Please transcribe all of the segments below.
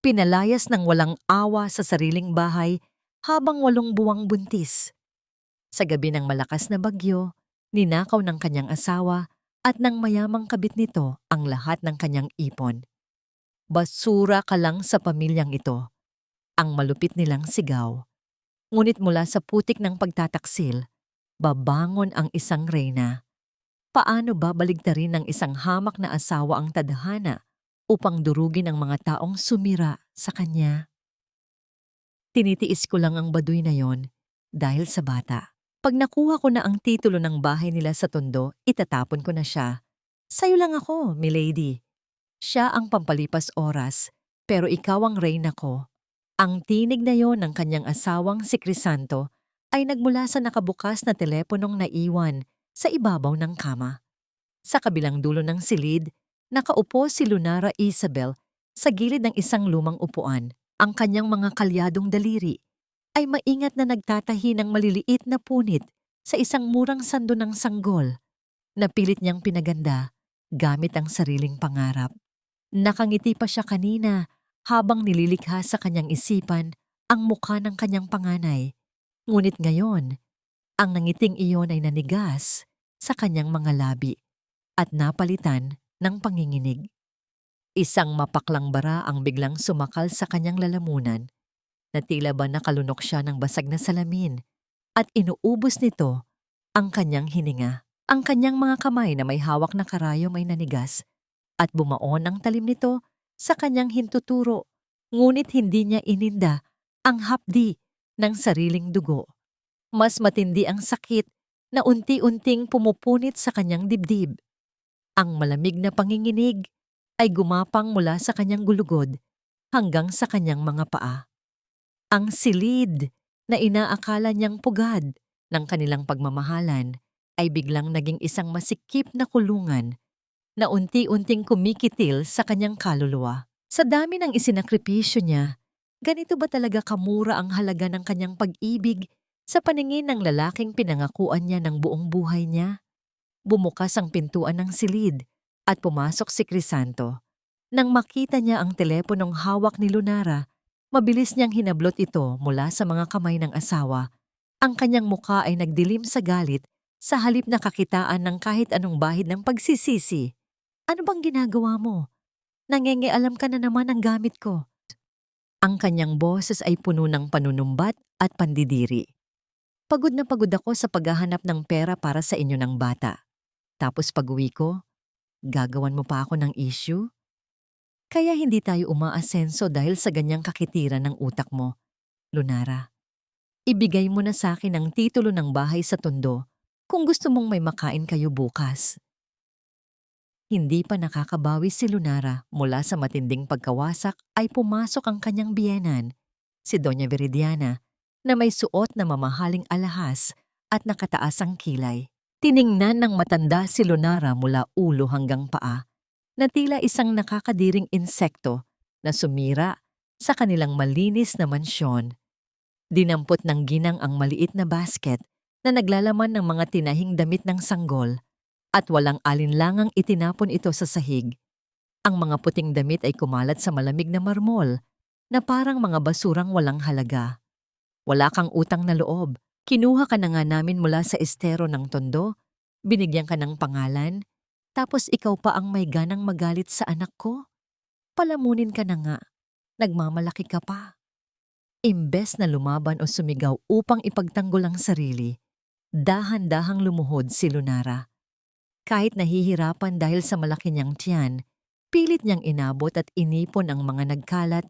Pinalayas ng walang awa sa sariling bahay habang 8 buwang buntis. Sa gabi ng malakas na bagyo, ninakaw ng kanyang asawa at ng mayamang kabit nito ang lahat ng kanyang ipon. Basura ka lang sa pamilyang ito, ang malupit nilang sigaw. Ngunit mula sa putik ng pagtataksil, babangon ang isang reyna. Paano ba baligtarin ng isang hamak na asawa ang tadhana upang durugin ang mga taong sumira sa kanya? Tinitiis ko lang ang baduy na yon dahil sa bata. Pag nakuha ko na ang titulo ng bahay nila sa Tondo, itatapon ko na siya. Sa'yo lang ako, milady. Siya ang pampalipas oras, pero ikaw ang reyna ko. Ang tinig na yon ng kanyang asawang si Crisanto ay nagmula sa nakabukas na teleponong naiwan sa ibabaw ng kama. Sa kabilang dulo ng silid, nakaupo si Lunara Isabel sa gilid ng isang lumang upuan. Ang kanyang mga kalyadong daliri ay maingat na nagtatahi ng maliliit na punit sa isang murang sando ng sanggol na pilit niyang pinaganda gamit ang sariling pangarap. Nakangiti pa siya kanina habang nililikha sa kanyang isipan ang mukha ng kanyang panganay. Ngunit ngayon, ang nangiting iyon ay nanigas sa kanyang mga labi at napalitan ng panginginig. Isang mapaklang bara ang biglang sumakal sa kanyang lalamunan na tila ba nakalunok siya ng basag na salamin at inuubos nito ang kanyang hininga. Ang kanyang mga kamay na may hawak na karayom ay nanigas at bumaon ang talim nito sa kanyang hintuturo, ngunit hindi niya ininda ang hapdi ng sariling dugo. Mas matindi ang sakit na unti-unting pumupunit sa kanyang dibdib. Ang malamig na panginginig ay gumapang mula sa kanyang gulugod hanggang sa kanyang mga paa. Ang silid na inaakala niyang pugad ng kanilang pagmamahalan ay biglang naging isang masikip na kulungan na unti-unting kumikitil sa kanyang kaluluwa. Sa dami ng isinakripisyo niya, ganito ba talaga kamura ang halaga ng kanyang pag-ibig sa paningin ng lalaking pinangakuan niya ng buong buhay niya? Bumukas ang pintuan ng silid at pumasok si Crisanto. Nang makita niya ang teleponong hawak ni Lunara, mabilis niyang hinablot ito mula sa mga kamay ng asawa. Ang kanyang mukha ay nagdilim sa galit sa halip na kakitaan ng kahit anong bahid ng pagsisisi. Ano bang ginagawa mo? Nangengialam ka na naman ng gamit ko. Ang kanyang boses ay puno ng panunumbat at pandidiri. Pagod na pagod ako sa paghahanap ng pera para sa inyo ng bata. Tapos pag-uwi ko, gagawan mo pa ako ng issue? Kaya hindi tayo umaasenso dahil sa ganyang kakitiran ng utak mo, Lunara. Ibigay mo na sa akin ang titulo ng bahay sa Tondo kung gusto mong may makain kayo bukas. Hindi pa nakakabawi si Lunara mula sa matinding pagkawasak ay pumasok ang kanyang biyenan, si Doña Viridiana, na may suot na mamahaling alahas at nakataas ang kilay. Tiningnan ng matanda si Lunara mula ulo hanggang paa, na tila isang nakakadiring insekto na sumira sa kanilang malinis na mansyon. Dinampot ng ginang ang maliit na basket na naglalaman ng mga tinahing damit ng sanggol at walang alinlangang itinapon ito sa sahig. Ang mga puting damit ay kumalat sa malamig na marmol na parang mga basurang walang halaga. Wala kang utang na loob. Kinuha ka na nga namin mula sa estero ng Tondo, binigyan ka ng pangalan, tapos ikaw pa ang may ganang magalit sa anak ko? Palamunin ka na nga. Nagmamalaki ka pa. Imbes na lumaban o sumigaw upang ipagtanggol ang sarili, dahan-dahang lumuhod si Lunara. Kahit nahihirapan dahil sa malaki niyang tiyan, pilit niyang inabot at inipon ang mga nagkalat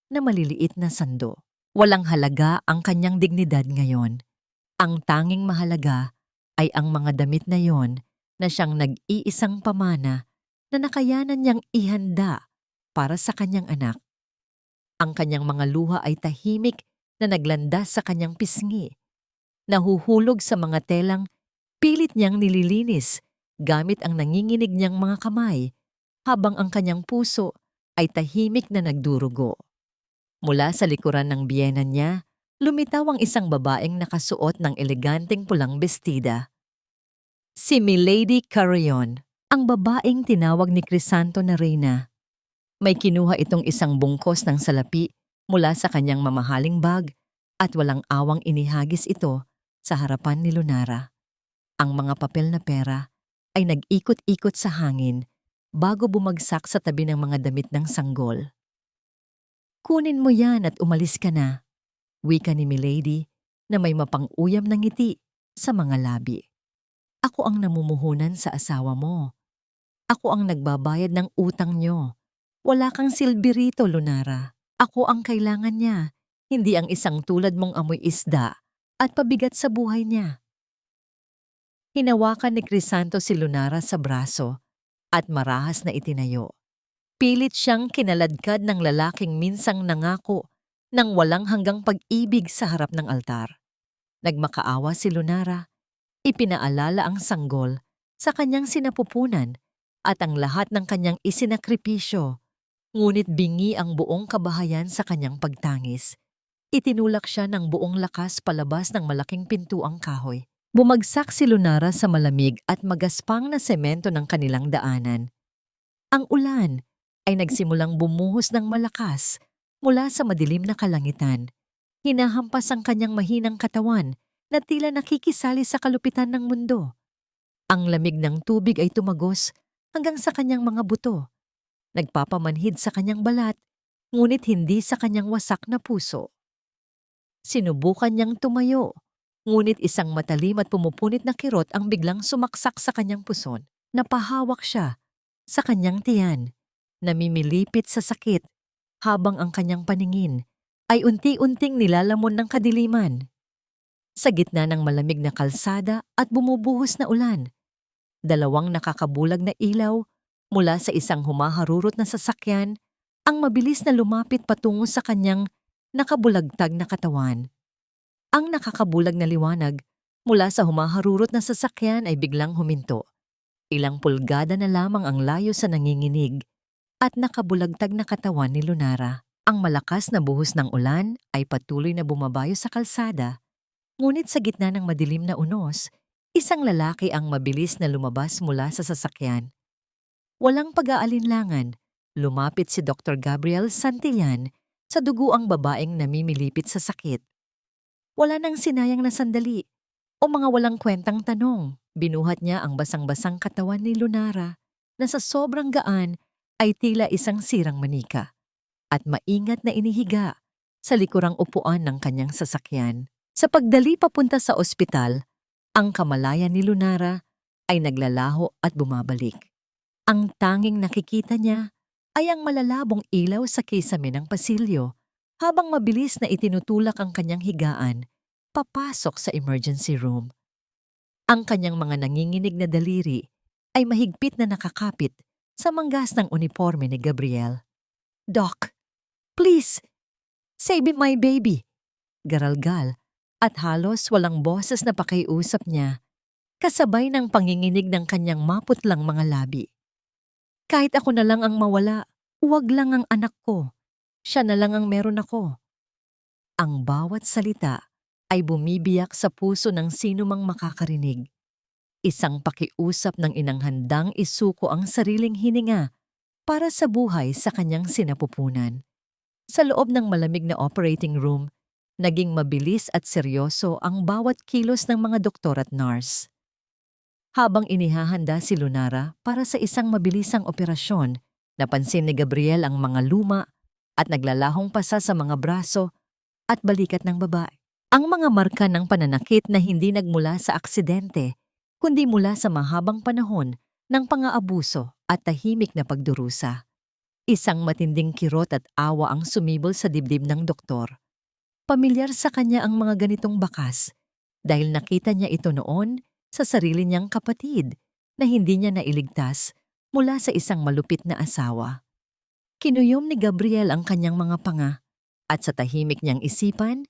na maliliit na sando. Walang halaga ang kanyang dignidad ngayon. Ang tanging mahalaga ay ang mga damit na yon na siyang nag-iisang pamana na nakayanan niyang ihanda para sa kanyang anak. Ang kanyang mga luha ay tahimik na naglandas sa kanyang pisngi. Nahuhulog sa mga telang pilit niyang nililinis gamit ang nanginginig niyang mga kamay, habang ang kanyang puso ay tahimik na nagdurugo. Mula sa likuran ng biyenan niya, lumitaw ang isang babaeng nakasuot ng eleganteng pulang bestida. Si Milady Carrion, ang babaeng tinawag ni Crisanto na Reyna. May kinuha itong isang bungkos ng salapi mula sa kanyang mamahaling bag at walang awang inihagis ito sa harapan ni Lunara. Ang mga papel na pera ay nag-ikot-ikot sa hangin bago bumagsak sa tabi ng mga damit ng sanggol. "Kunin mo yan at umalis ka na," wika ni Milady na may mapang-uyam na ngiti sa mga labi. "Ako ang namumuhunan sa asawa mo. Ako ang nagbabayad ng utang nyo. Wala kang silbi rito, Lunara. Ako ang kailangan niya, hindi ang isang tulad mong amoy isda at pabigat sa buhay niya." Hinawakan ni Crisanto si Lunara sa braso at marahas na itinayo. Pilit siyang kinaladkad ng lalaking minsang nangako ng walang hanggang pag-ibig sa harap ng altar. Nagmakaawa si Lunara, ipinaalala ang sanggol sa kanyang sinapupunan at ang lahat ng kanyang isinakripisyo, ngunit bingi ang buong kabahayan sa kanyang pagtangis. Itinulak siya ng buong lakas palabas ng malaking pintuang kahoy. Bumagsak si Lunara sa malamig at magaspang na semento ng kanilang daanan. Ang ulan ay nagsimulang bumuhos ng malakas mula sa madilim na kalangitan. Hinahampas ang kanyang mahinang katawan na tila nakikisali sa kalupitan ng mundo. Ang lamig ng tubig ay tumagos hanggang sa kanyang mga buto. Nagpapamanhid sa kanyang balat, ngunit hindi sa kanyang wasak na puso. Sinubukan niyang tumayo, ngunit isang matalim at pumupunit na kirot ang biglang sumaksak sa kanyang puson. Napahawak siya sa kanyang tiyan, namimilipit sa sakit habang ang kanyang paningin ay unti-unting nilalamon ng kadiliman. Sa gitna ng malamig na kalsada at bumubuhos na ulan, dalawang nakakabulag na ilaw mula sa isang humaharurot na sasakyan ang mabilis na lumapit patungo sa kanyang nakabulagtag na katawan. Ang nakakabulag na liwanag mula sa humaharurot na sasakyan ay biglang huminto. Ilang pulgada na lamang ang layo sa nanginginig at nakabulagtag na katawan ni Lunara. Ang malakas na buhos ng ulan ay patuloy na bumabayo sa kalsada, ngunit sa gitna ng madilim na unos, isang lalaki ang mabilis na lumabas mula sa sasakyan. Walang pag-aalinlangan, lumapit si Dr. Gabriel Santillan sa duguang babaeng namimilipit sa sakit. Wala nang sinayang na sandali o mga walang kwentang tanong. Binuhat niya ang basang-basang katawan ni Lunara na sa sobrang gaan ay tila isang sirang manika at maingat na inihiga sa likurang upuan ng kanyang sasakyan. Sa pagdali papunta sa ospital, ang kamalayan ni Lunara ay naglalaho at bumabalik. Ang tanging nakikita niya ay ang malalabong ilaw sa kisame ng pasilyo habang mabilis na itinutulak ang kanyang higaan papasok sa emergency room. Ang kanyang mga nanginginig na daliri ay mahigpit na nakakapit sa manggas ng uniforme ni Gabriel. "Doc, please, save my baby," garalgal at halos walang boses na pakiusap niya, kasabay ng panginginig ng kanyang maputlang mga labi. "Kahit ako na lang ang mawala, huwag lang ang anak ko. Siya na lang ang meron ako." Ang bawat salita ay bumibiyak sa puso ng sinumang makakarinig. Isang pakiusap ng inang handang isuko ang sariling hininga para sa buhay sa kanyang sinapupunan. Sa loob ng malamig na operating room, naging mabilis at seryoso ang bawat kilos ng mga doktor at nurse. Habang inihahanda si Lunara para sa isang mabilisang operasyon, napansin ni Gabriel ang mga luma at naglalahong pasa sa mga braso at balikat ng babae. Ang mga marka ng pananakit na hindi nagmula sa aksidente, kundi mula sa mahabang panahon ng pang-aabuso at tahimik na pagdurusa. Isang matinding kirot at awa ang sumibol sa dibdib ng doktor. Pamilyar sa kanya ang mga ganitong bakas dahil nakita niya ito noon sa sarili niyang kapatid na hindi niya nailigtas mula sa isang malupit na asawa. Kinuyom ni Gabriel ang kanyang mga panga at sa tahimik niyang isipan,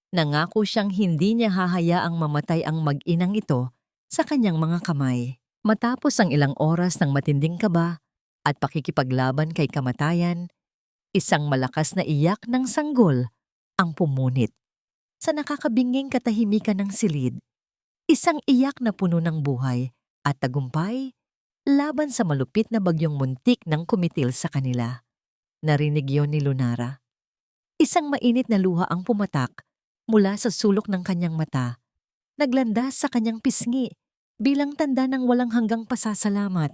nangako siyang hindi niya hahayaang mamatay ang mag-inang ito sa kanyang mga kamay. Matapos ang ilang oras ng matinding kaba at pakikipaglaban kay kamatayan, isang malakas na iyak ng sanggol ang pumunit sa nakakabinging katahimikan ng silid. Isang iyak na puno ng buhay at tagumpay laban sa malupit na bagyong muntik ng kumitil sa kanila. Narinig yon ni Lunara. Isang mainit na luha ang pumatak mula sa sulok ng kanyang mata. Naglandas sa kanyang pisngi bilang tanda ng walang hanggang pasasalamat.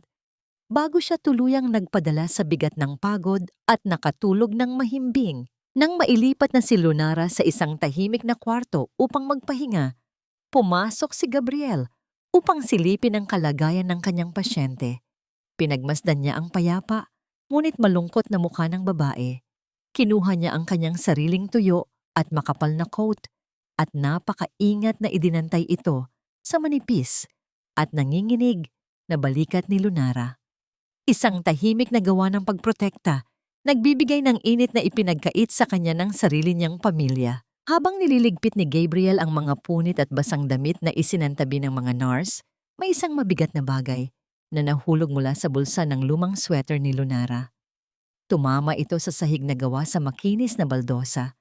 Bago siya tuluyang nagpadala sa bigat ng pagod at nakatulog ng mahimbing. Nang mailipat na si Lunara sa isang tahimik na kwarto upang magpahinga, pumasok si Gabriel upang silipin ang kalagayan ng kanyang pasyente. Pinagmasdan niya ang payapa, ngunit malungkot na mukha ng babae. Kinuha niya ang kanyang sariling tuyo at makapal na coat at napakaingat na idinantay ito sa manipis at nanginginig na balikat ni Lunara. Isang tahimik na gawa ng pagprotekta, nagbibigay ng init na ipinagkait sa kanya ng sarili niyang pamilya. Habang nililigpit ni Gabriel ang mga punit at basang damit na isinantabi ng mga nurse, may isang mabigat na bagay na nahulog mula sa bulsa ng lumang sweater ni Lunara. Tumama ito sa sahig na gawa sa makinis na baldosa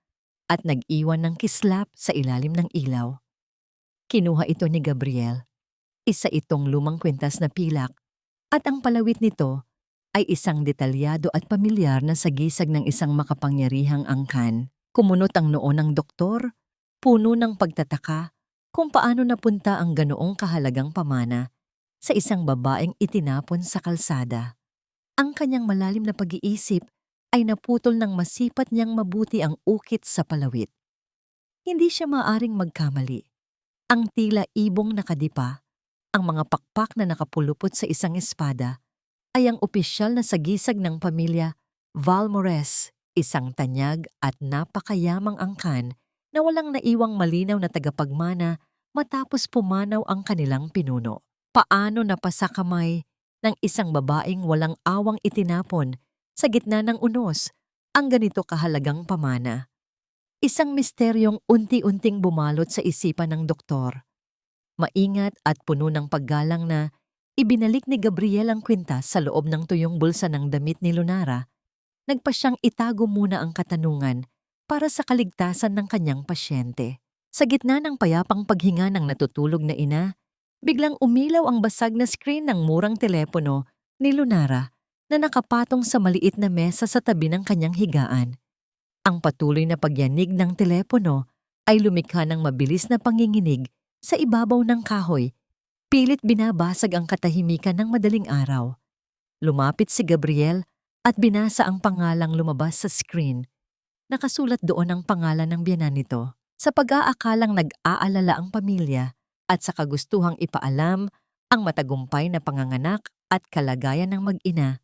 at nag-iwan ng kislap sa ilalim ng ilaw. Kinuha ito ni Gabriel. Isa itong lumang kwintas na pilak at ang palawit nito ay isang detalyado at pamilyar na sagisag ng isang makapangyarihang angkan. Kumunot ang noo ng doktor, puno ng pagtataka kung paano napunta ang ganoong kahalagang pamana sa isang babaeng itinapon sa kalsada. Ang kanyang malalim na pag-iisip ay naputol ng masipat niyang mabuti ang ukit sa palawit. Hindi siya maaring magkamali. Ang tila ibong nakadipa, ang mga pakpak na nakapulupot sa isang espada, ay ang opisyal na sagisag ng pamilya Valmores, isang tanyag at napakayamang angkan na walang naiwang malinaw na tagapagmana matapos pumanaw ang kanilang pinuno. Paano napasakamay ng isang babaeng walang awang itinapon sa gitna ng unos ang ganito kahalagang pamana? Isang misteryong unti-unting bumalot sa isipan ng doktor. Maingat at puno ng paggalang na ibinalik ni Gabriel ang kwintas sa loob ng tuyong bulsa ng damit ni Lunara. Nagpa siyang itago muna ang katanungan para sa kaligtasan ng kanyang pasyente. Sa gitna ng payapang paghinga ng natutulog na ina, biglang umilaw ang basag na screen ng murang telepono ni Lunara na nakapatong sa maliit na mesa sa tabi ng kanyang higaan. Ang patuloy na pagyanig ng telepono ay lumikha ng mabilis na panginginig sa ibabaw ng kahoy. Pilit binabasag ang katahimikan ng madaling araw. Lumapit si Gabriel at binasa ang pangalang lumabas sa screen. Nakasulat doon ang pangalan ng biyenan nito. Sa pag-aakalang nag-aalala ang pamilya at sa kagustuhang ipaalam ang matagumpay na panganganak at kalagayan ng mag-ina,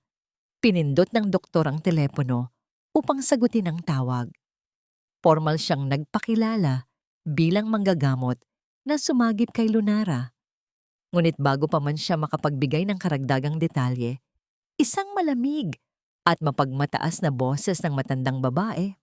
pinindot ng doktor ang telepono upang sagutin ang tawag. Formal siyang nagpakilala bilang manggagamot na sumagip kay Lunara. Ngunit bago pa man siya makapagbigay ng karagdagang detalye, isang malamig at mapagmataas na boses ng matandang babae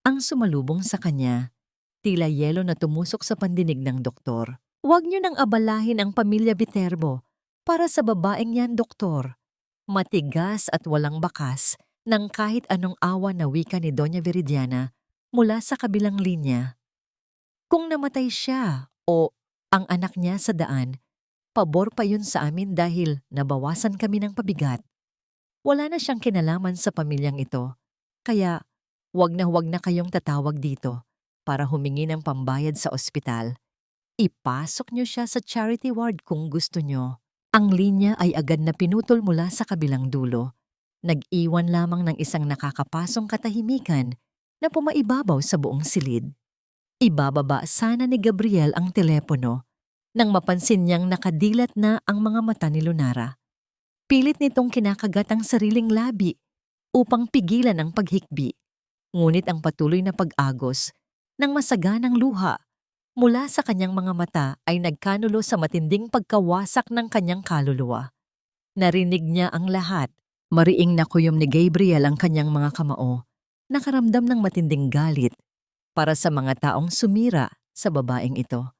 ang sumalubong sa kanya, tila yelo na tumusok sa pandinig ng doktor. Huwag niyo nang abalahin ang pamilya Viterbo para sa babaeng yan, doktor. Matigas at walang bakas ng kahit anong awa na wika ni Doña Viridiana mula sa kabilang linya. Kung namatay siya o ang anak niya sa daan, pabor pa yun sa amin dahil nabawasan kami ng pabigat. Wala na siyang kinalaman sa pamilyang ito, kaya huwag na kayong tatawag dito para humingi ng pambayad sa ospital. Ipasok niyo siya sa charity ward kung gusto niyo. Ang linya ay agad na pinutol mula sa kabilang dulo. Nag-iwan lamang ng isang nakakapasong katahimikan na pumaibabaw sa buong silid. Ibababa sana ni Gabriel ang telepono nang mapansin niyang nakadilat na ang mga mata ni Lunara. Pilit nitong kinakagat ang sariling labi upang pigilan ang paghikbi. Ngunit ang patuloy na pag-agos ng masaganang luha mula sa kanyang mga mata ay nagkanulo sa matinding pagkawasak ng kanyang kaluluwa. Narinig niya ang lahat. Mariing nakuyom ni Gabriel ang kanyang mga kamao. Nakaramdam ng matinding galit para sa mga taong sumira sa babaeng ito.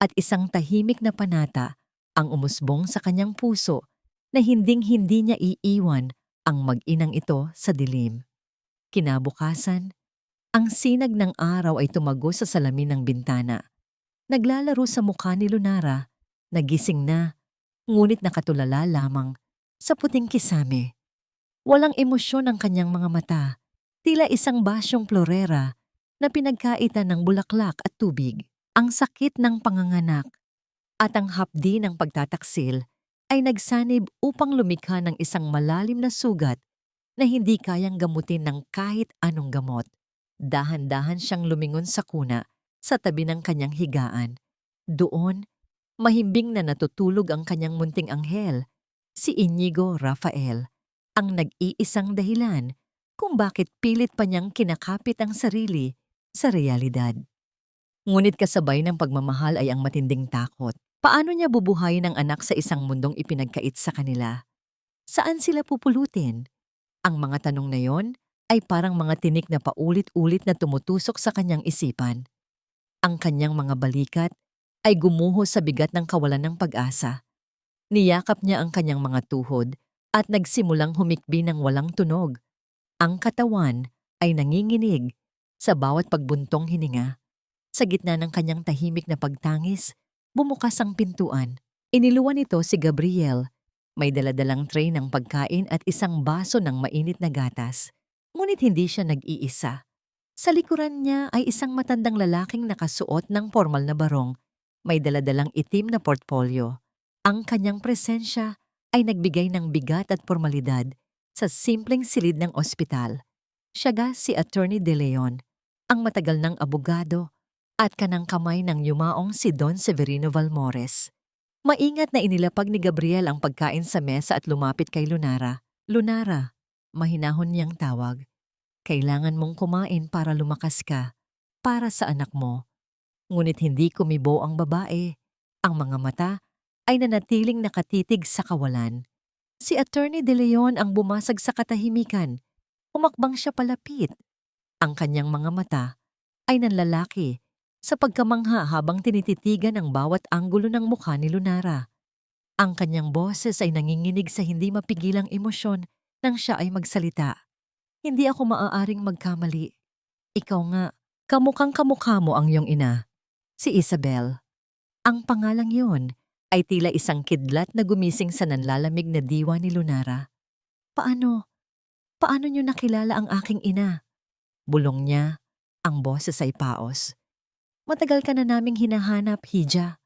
At isang tahimik na panata ang umusbong sa kanyang puso na hinding-hindi niya iiwan ang mag-inang ito sa dilim. Kinabukasan, ang sinag ng araw ay tumago sa salamin ng bintana. Naglalaro sa mukha ni Lunara, nagising na, ngunit nakatulala lamang sa puting kisame. Walang emosyon ang kanyang mga mata, tila isang basyong florera na pinagkaitan ng bulaklak at tubig. Ang sakit ng panganganak at ang hapdi ng pagtataksil ay nagsanib upang lumikha ng isang malalim na sugat na hindi kayang gamutin ng kahit anong gamot. Dahan-dahan siyang lumingon sa kuna sa tabi ng kanyang higaan. Doon, mahimbing na natutulog ang kanyang munting anghel, si Inigo Rafael, ang nag-iisang dahilan kung bakit pilit pa niyang kinakapit ang sarili sa realidad. Ngunit kasabay ng pagmamahal ay ang matinding takot. Paano niya bubuhayin ang anak sa isang mundong ipinagkait sa kanila? Saan sila pupulutin? Ang mga tanong na yon ay parang mga tinik na paulit-ulit na tumutusok sa kanyang isipan. Ang kanyang mga balikat ay gumuho sa bigat ng kawalan ng pag-asa. Niyakap niya ang kanyang mga tuhod at nagsimulang humikbi ng walang tunog. Ang katawan ay nanginginig sa bawat pagbuntong hininga. Sa gitna ng kanyang tahimik na pagtangis, bumukas ang pintuan. Iniluwan nito si Gabriel. May daladalang tray ng pagkain at isang baso ng mainit na gatas. Ngunit hindi siya nag-iisa. Sa likuran niya ay isang matandang lalaking nakasuot ng formal na barong. May daladalang itim na portfolio. Ang kanyang presensya ay nagbigay ng bigat at formalidad sa simpleng silid ng ospital. Siya si Attorney De Leon, ang matagal ng abogado at kanang kamay ng yumaong si Don Severino Valmores. Maingat na inilapag ni Gabriel ang pagkain sa mesa at lumapit kay Lunara. Lunara, mahinahon niyang tawag. Kailangan mong kumain para lumakas ka, para sa anak mo. Ngunit hindi kumibo ang babae. Ang mga mata ay nanatiling nakatitig sa kawalan. Si Attorney De Leon ang bumasag sa katahimikan. Umakbang siya palapit. Ang kanyang mga mata ay nanlalaki sa pagkamangha habang tinititigan ang bawat anggulo ng mukha ni Lunara. Ang kanyang boses ay nanginginig sa hindi mapigilang emosyon nang siya ay magsalita. Hindi ako maaaring magkamali. Ikaw nga, kamukhang kamukha mo ang iyong ina, si Isabel. Ang pangalang yun ay tila isang kidlat na gumising sa nanlalamig na diwa ni Lunara. Paano? Paano niyo nakilala ang aking ina? Bulong niya, ang boses ay paos. Matagal ka na naming hinahanap, Hija.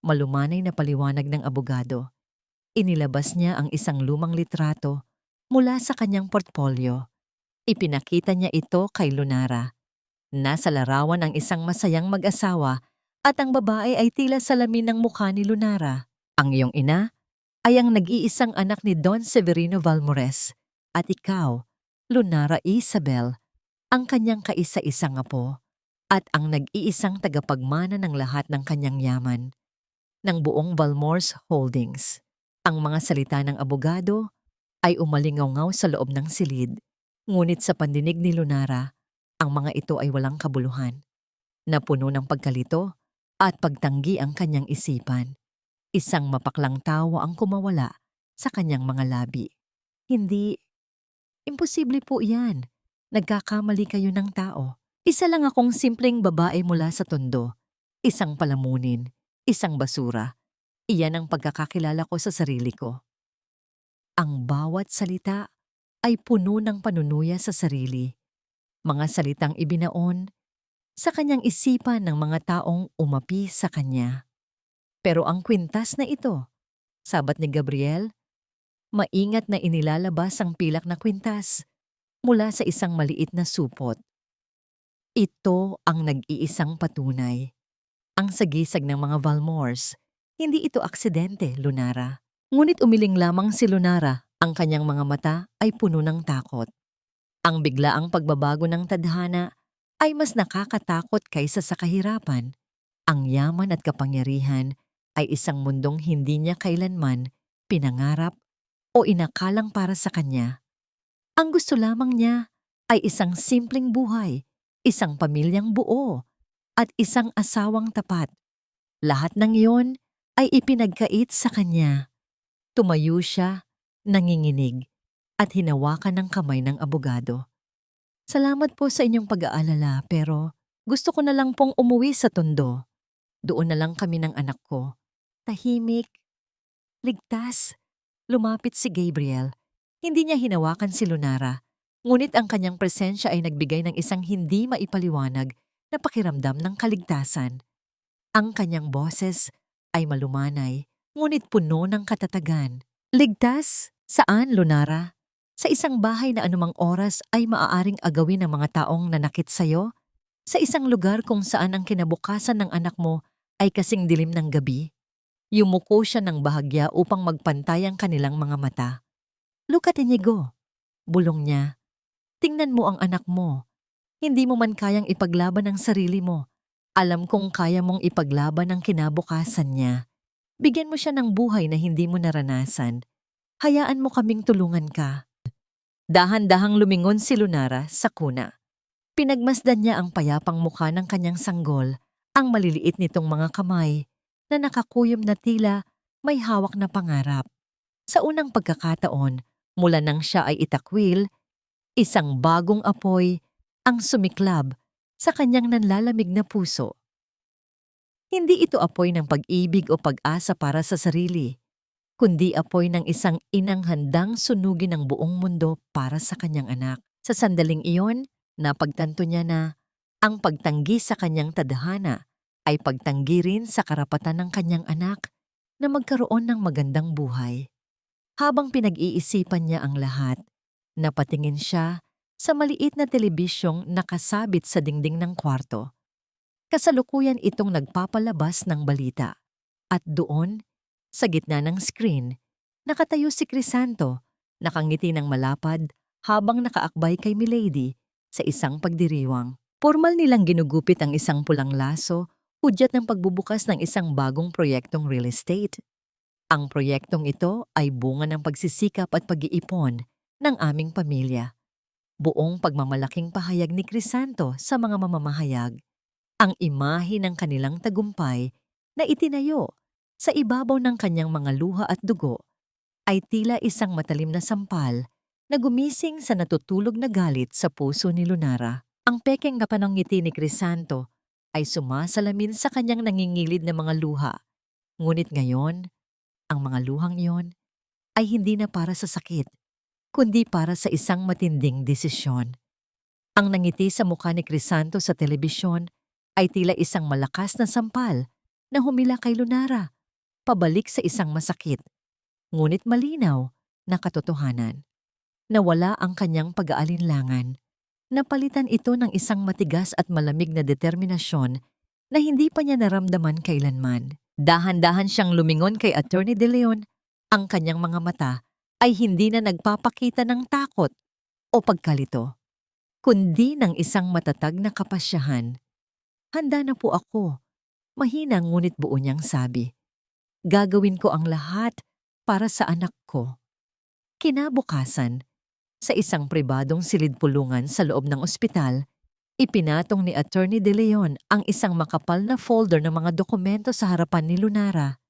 Malumanay na paliwanag ng abogado. Inilabas niya ang isang lumang litrato mula sa kanyang portfolio. Ipinakita niya ito kay Lunara. Nasa larawan ang isang masayang mag-asawa at ang babae ay tila salamin ng mukha ni Lunara. Ang iyong ina ay ang nag-iisang anak ni Don Severino Valmores at ikaw, Lunara Isabel, ang kanyang kaisa-isang apo at ang nag-iisang tagapagmana ng lahat ng kanyang yaman, ng buong Valmores Holdings. Ang mga salita ng abogado ay umalingaw sa loob ng silid, ngunit sa pandinig ni Lunara, ang mga ito ay walang kabuluhan. Napuno ng pagkalito at pagtanggi ang kanyang isipan. Isang mapaklang tawa ang kumawala sa kanyang mga labi. Hindi, imposible po yan. Nagkakamali kayo ng tao. Isa lang akong simpleng babae mula sa tondo. Isang palamunin, isang basura. Iyan ang pagkakakilala ko sa sarili ko. Ang bawat salita ay puno ng panunuya sa sarili. Mga salitang ibinaon sa kanyang isipan ng mga taong umapi sa kanya. Pero ang kwintas na ito, sabat ni Gabriel, maingat na inilalabas ang pilak na kwintas mula sa isang maliit na supot. Ito ang nag-iisang patunay. Ang sagisag ng mga Valmores, hindi ito aksidente, Lunara. Ngunit umiling lamang si Lunara, ang kanyang mga mata ay puno ng takot. Ang biglaang pagbabago ng tadhana ay mas nakakatakot kaysa sa kahirapan. Ang yaman at kapangyarihan ay isang mundong hindi niya kailanman pinangarap o inakalang para sa kanya. Ang gusto lamang niya ay isang simpleng buhay, isang pamilyang buo, at isang asawang tapat. Lahat ng iyon ay ipinagkait sa kanya. Tumayo siya, nanginginig, at hinawakan ng kamay ng abogado. Salamat po sa inyong pag-aalala pero gusto ko na lang pong umuwi sa tondo. Doon na lang kami ng anak ko. Tahimik, ligtas. Lumapit si Gabriel. Hindi niya hinawakan si Lunara, ngunit ang kanyang presensya ay nagbigay ng isang hindi maipaliwanag na pakiramdam ng kaligtasan. Ang kanyang boses ay malumanay, ngunit puno ng katatagan. Ligtas? Saan, Lunara? Sa isang bahay na anumang oras ay maaaring agawin ng mga taong nanakit sa'yo? Sa isang lugar kung saan ang kinabukasan ng anak mo ay kasing dilim ng gabi? Yumuko siya ng bahagya upang magpantay ang kanilang mga mata. Look at Inigo, bulong niya. Tingnan mo ang anak mo. Hindi mo man kayang ipaglaban ang sarili mo. Alam kong kaya mong ipaglaban ang kinabukasan niya. Bigyan mo siya ng buhay na hindi mo naranasan. Hayaan mo kaming tulungan ka. Dahan-dahang lumingon si Lunara sa kuna. Pinagmasdan niya ang payapang mukha ng kanyang sanggol, ang maliliit nitong mga kamay na nakakuyom na tila may hawak na pangarap. Sa unang pagkakataon, mula nang siya ay itakwil, isang bagong apoy ang sumiklab sa kanyang nanlalamig na puso. Hindi ito apoy ng pag-ibig o pag-asa para sa sarili, kundi apoy ng isang inang handang sunugin ang buong mundo para sa kanyang anak. Sa sandaling iyon, napagtanto niya na ang pagtanggi sa kanyang tadhana ay pagtanggi rin sa karapatan ng kanyang anak na magkaroon ng magandang buhay. Habang pinag-iisipan niya ang lahat, napatingin siya sa maliit na telebisyong nakasabit sa dingding ng kwarto. Kasalukuyan itong nagpapalabas ng balita. At doon, sa gitna ng screen, nakatayo si Crisanto, nakangiti ng malapad habang nakaakbay kay Milady sa isang pagdiriwang. Formal nilang ginugupit ang isang pulang laso, hudyat ng pagbubukas ng isang bagong proyektong real estate. Ang proyektong ito ay bunga ng pagsisikap at pag-iipon ng aming pamilya. Buong pagmamalaking pahayag ni Crisanto sa mga mamamahayag. Ang imahe ng kanilang tagumpay na itinayo sa ibabaw ng kanyang mga luha at dugo ay tila isang matalim na sampal na gumising sa natutulog na galit sa puso ni Lunara. Ang pekeng na panangiti ni Crisanto ay sumasalamin sa kanyang nangingilid na mga luha. Ngunit ngayon, ang mga luhang iyon ay hindi na para sa sakit, kundi para sa isang matinding desisyon. Ang nangiti sa mukha ni Crisanto sa telebisyon ay tila isang malakas na sampal na humila kay Lunara, pabalik sa isang masakit, ngunit malinaw na katotohanan. Nawala ang kanyang pag-aalinlangan. Napalitan ito ng isang matigas at malamig na determinasyon na hindi pa niya naramdaman kailanman. Dahan-dahan siyang lumingon kay Attorney De Leon. Ang kanyang mga mata ay hindi na nagpapakita ng takot o pagkalito, kundi ng isang matatag na kapasyahan. Handa na po ako, mahina ngunit buo niyang sabi. Gagawin ko ang lahat para sa anak ko. Kinabukasan, sa isang pribadong silid-pulungan sa loob ng ospital, ipinatong ni Attorney De Leon ang isang makapal na folder ng mga dokumento sa harapan ni Lunara.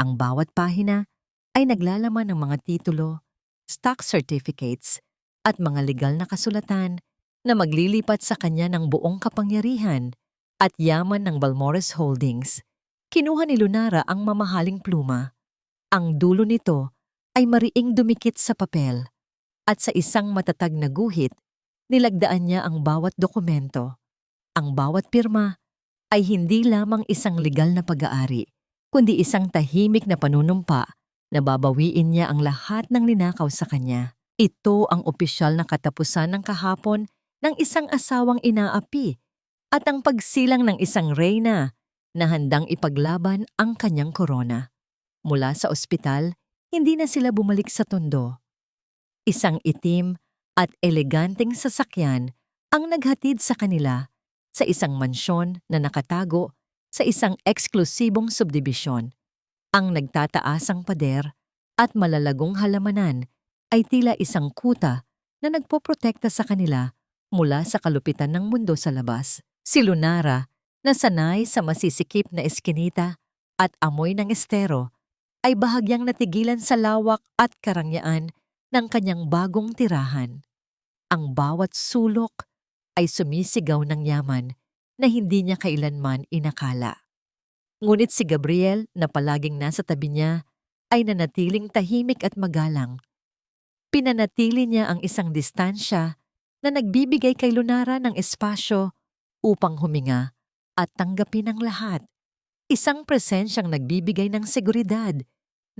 Ang bawat pahina ay naglalaman ng mga titulo, stock certificates, at mga legal na kasulatan na maglilipat sa kanya ng buong kapangyarihan at yaman ng Balmores Holdings. Kinuha ni Lunara ang mamahaling pluma. Ang dulo nito ay mariing dumikit sa papel at sa isang matatag na guhit, nilagdaan niya ang bawat dokumento. Ang bawat pirma ay hindi lamang isang legal na pag-aari, kundi isang tahimik na panunumpa na babawiin niya ang lahat ng ninakaw sa kanya. Ito ang opisyal na katapusan ng kahapon ng isang asawang inaapi at ang pagsilang ng isang reyna na handang ipaglaban ang kanyang korona. Mula sa ospital, hindi na sila bumalik sa tondo. Isang itim at eleganteng sasakyan ang naghatid sa kanila sa isang mansyon na nakatago sa isang eksklusibong subdibisyon. Ang nagtataasang pader at malalagong halamanan ay tila isang kuta na nagpoprotekta sa kanila mula sa kalupitan ng mundo sa labas. Si Lunara, na sanay sa masisikip na eskinita at amoy ng estero, ay bahagyang natigilan sa lawak at karangyaan ng kanyang bagong tirahan. Ang bawat sulok ay sumisigaw ng yaman na hindi niya kailanman inakala. Ngunit si Gabriel na palaging nasa tabi niya ay nanatiling tahimik at magalang. Pinanatili niya ang isang distansya na nagbibigay kay Lunara ng espasyo upang huminga at tanggapin ang lahat. Isang presensyang nagbibigay ng seguridad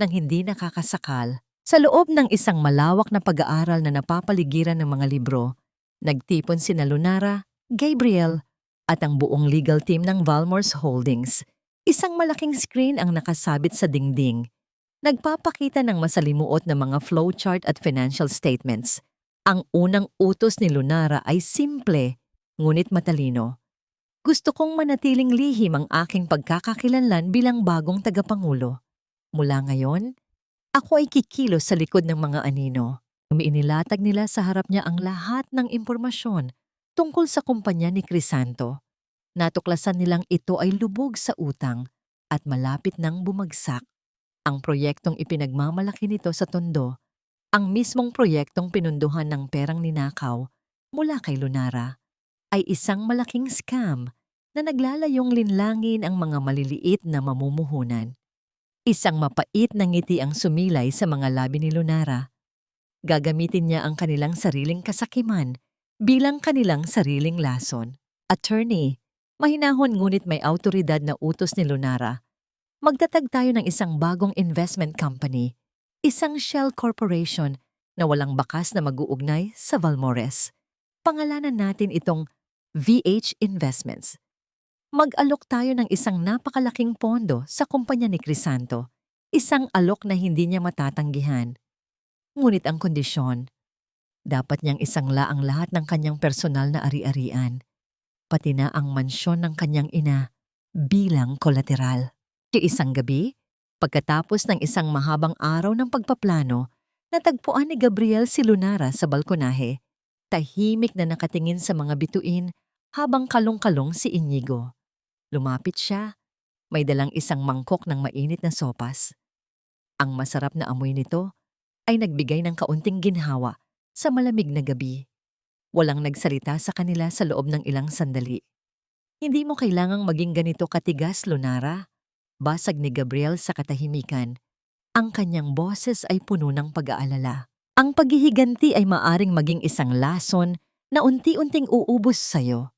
nang hindi nakakasakal. Sa loob ng isang malawak na pag-aaral na napapaligiran ng mga libro, nagtipon sina Lunara, Gabriel, at ang buong legal team ng Valmors Holdings. Isang malaking screen ang nakasabit sa dingding. Nagpapakita ng masalimuot na mga flowchart at financial statements. Ang unang utos ni Lunara ay simple, ngunit matalino. Gusto kong manatiling lihim ang aking pagkakakilanlan bilang bagong tagapangulo. Mula ngayon, ako ay kikilos sa likod ng mga anino. Inilatag nila sa harap niya ang lahat ng impormasyon tungkol sa kumpanya ni Crisanto. Natuklasan nilang ito ay lubog sa utang at malapit nang bumagsak. Ang proyektong ipinagmamalaki nito sa Tondo, ang mismong proyektong pinunduhan ng perang ninakaw mula kay Lunara, ay isang malaking scam na naglalayong linlangin ang mga maliliit na mamumuhunan. Isang mapait na ngiti ang sumilay sa mga labi ni Lunara. Gagamitin niya ang kanilang sariling kasakiman bilang kanilang sariling lason. Attorney, mahinahon ngunit may awtoridad na utos ni Lunara. Magtatag tayo ng isang bagong investment company, isang shell corporation na walang bakas na mag-uugnay sa Valmores. Pangalanan natin itong VH Investments. Mag-alok tayo ng isang napakalaking pondo sa kumpanya ni Crisanto, isang alok na hindi niya matatanggihan. Ngunit ang kondisyon, dapat niyang isangla ang lahat ng kanyang personal na ari-arian, pati na ang mansyon ng kanyang ina bilang kolateral. Isang gabi, pagkatapos ng isang mahabang araw ng pagpaplano, natagpuan ni Gabriel si Lunara sa balkonahe, tahimik na nakatingin sa mga bituin habang kalong-kalong si Inigo. Lumapit siya, may dalang isang mangkok ng mainit na sopas. Ang masarap na amoy nito ay nagbigay ng kaunting ginhawa sa malamig na gabi. Walang nagsalita sa kanila sa loob ng ilang sandali. Hindi mo kailangang maging ganito katigas, Lunara. Basag ni Gabriel sa katahimikan. Ang kanyang boses ay puno ng pag-aalala. Ang paghihiganti ay maaring maging isang lason na unti-unting uubos sa'yo.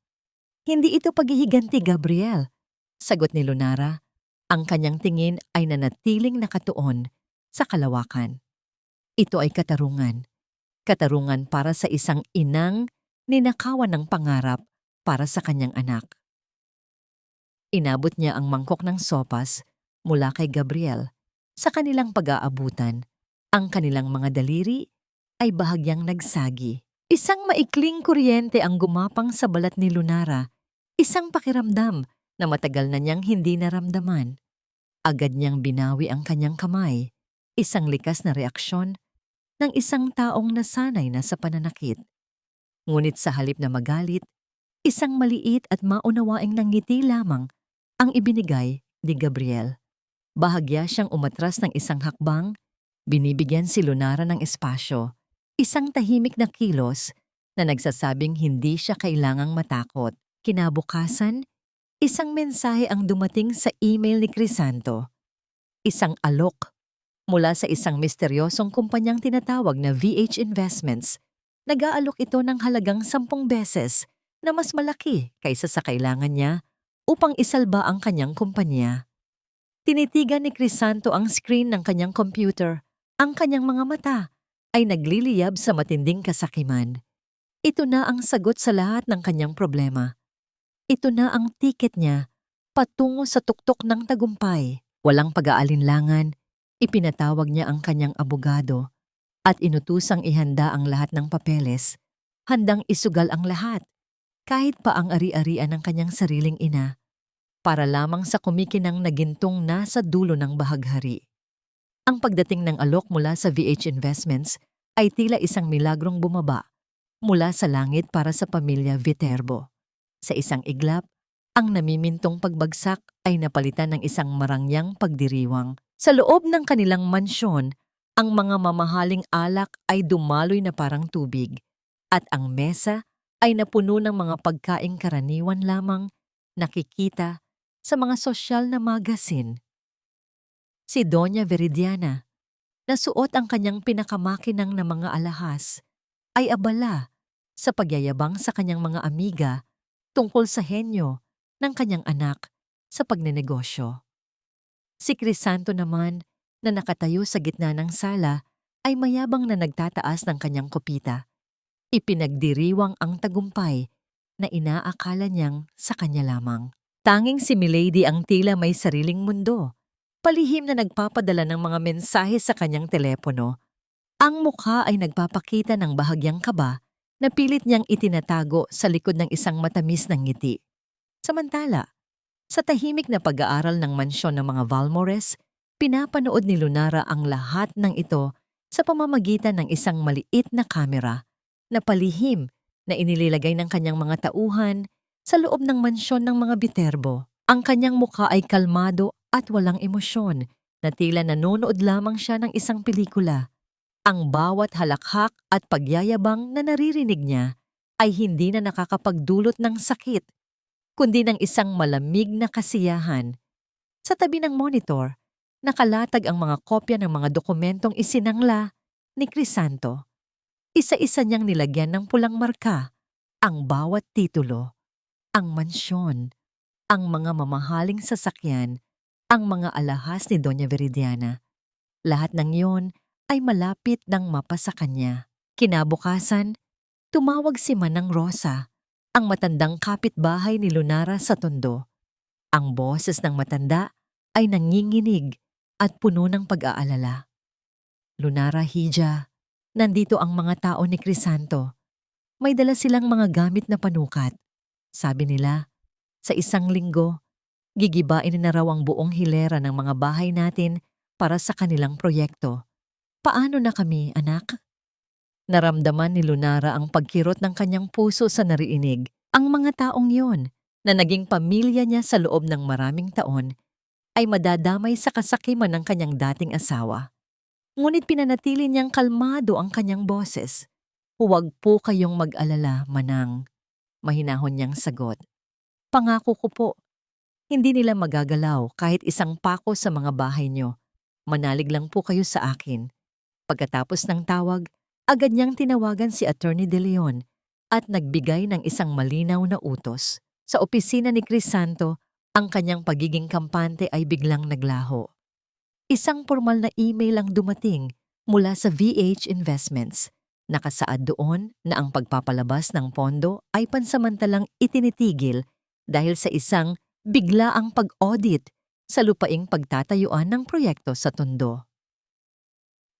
Hindi ito paghihiganti, Gabriel. Sagot ni Lunara. Ang kanyang tingin ay nanatiling nakatuon sa kalawakan. Ito ay katarungan. Katarungan para sa isang inang ninakawan ng pangarap para sa kanyang anak. Inabot niya ang mangkok ng sopas mula kay Gabriel. Sa kanilang pag-aabutan, ang kanilang mga daliri ay bahagyang nagsagi. Isang maikling kuryente ang gumapang sa balat ni Lunara, isang pakiramdam na matagal na niyang hindi naramdaman. Agad niyang binawi ang kanyang kamay, isang likas na reaksyon ng isang taong nasanay na sa pananakit. Ngunit sa halip na magalit, isang maliit at maunawaing nangiti lamang ang ibinigay ni Gabriel. Bahagya siyang umatras ng isang hakbang, binibigyan si Lunara ng espasyo, isang tahimik na kilos na nagsasabing hindi siya kailangang matakot. Kinabukasan, isang mensahe ang dumating sa email ni Crisanto. Isang alok mula sa isang misteryosong kumpanyang tinatawag na VH Investments. Nag-aalok ito ng halagang 10 beses na mas malaki kaysa sa kailangan niya upang isalba ang kanyang kumpanya. Tinitigan ni Crisanto ang screen ng kanyang computer. Ang kanyang mga mata ay nagliliyab sa matinding kasakiman. Ito na ang sagot sa lahat ng kanyang problema. Ito na ang tiket niya patungo sa tuktok ng tagumpay. Walang pag-aalinlangan, ipinatawag niya ang kanyang abogado at inutusang ihanda ang lahat ng papeles, handang isugal ang lahat, kahit pa ang ari-arian ng kanyang sariling ina, para lamang sa kumikinang na gintong nasa dulo ng bahaghari. Ang pagdating ng alok mula sa VH Investments ay tila isang milagrong bumaba mula sa langit para sa pamilya Viterbo. Sa isang iglap, ang namimintong pagbagsak ay napalitan ng isang marangyang pagdiriwang. Sa loob ng kanilang mansyon, ang mga mamahaling alak ay dumaloy na parang tubig, at ang mesa ay napuno ng mga pagkaing karaniwan lamang nakikita sa mga sosyal na magazine. Si Doña Veridiana, na suot ang kanyang pinakamakinang na mga alahas, ay abala sa pagyayabang sa kanyang mga amiga tungkol sa henyo ng kanyang anak sa pagnenegosyo. Si Crisanto naman, na nakatayo sa gitna ng sala, ay mayabang na nagtataas ng kanyang kopita. Ipinagdiriwang ang tagumpay na inaakala niyang sa kanya lamang. Tanging si Milady ang tila may sariling mundo, palihim na nagpapadala ng mga mensahe sa kanyang telepono. Ang mukha ay nagpapakita ng bahagyang kaba na pilit niyang itinatago sa likod ng isang matamis ng ngiti. Samantala, sa tahimik na pag-aaral ng mansyon ng mga Valmores, pinapanood ni Lunara ang lahat ng ito sa pamamagitan ng isang maliit na kamera na palihim na inililagay ng kanyang mga tauhan sa loob ng mansyon ng mga Viterbo. Ang kanyang mukha ay kalmado at walang emosyon, na tila nanonood lamang siya ng isang pelikula. Ang bawat halakhak at pagyayabang na naririnig niya ay hindi na nakakapagdulot ng sakit, kundi ng isang malamig na kasiyahan. Sa tabi ng monitor, nakalatag ang mga kopya ng mga dokumentong isinangla ni Crisanto. Isa-isa niyang nilagyan ng pulang marka ang bawat titulo, ang mansyon, ang mga mamahaling sasakyan, ang mga alahas ni Doña Viridiana. Lahat ng iyon ay malapit ng mapa sa kanya. Kinabukasan, tumawag si Manang Rosa, ang matandang kapitbahay ni Lunara sa Tondo. Ang boses ng matanda ay nanginginig at puno ng pag-aalala. Lunara, Hija, nandito ang mga tao ni Crisanto. May dala silang mga gamit na panukat. Sabi nila, sa 1 linggo, gigibain na raw ang buong hilera ng mga bahay natin para sa kanilang proyekto. Paano na kami, anak? Naramdaman ni Lunara ang pagkirot ng kanyang puso sa nariinig. Ang mga taong yon, na naging pamilya niya sa loob ng maraming taon, ay madadamay sa kasakiman ng kanyang dating asawa. Ngunit pinanatili niyang kalmado ang kanyang boses. Huwag po kayong mag-alala, Manang. Mahinahon niyang sagot. Pangako ko po, hindi nila magagalaw kahit isang pako sa mga bahay niyo. Manalig lang po kayo sa akin. Pagkatapos ng tawag, agad niyang tinawagan si Attorney De Leon at nagbigay ng isang malinaw na utos. Sa opisina ni Crisanto, ang kanyang pagiging kampante ay biglang naglaho. Isang formal na email ang dumating mula sa VH Investments. Nakasaad doon na ang pagpapalabas ng pondo ay pansamantalang itinitigil dahil sa isang biglaang pag-audit sa lupaing pagtatayuan ng proyekto sa Tondo.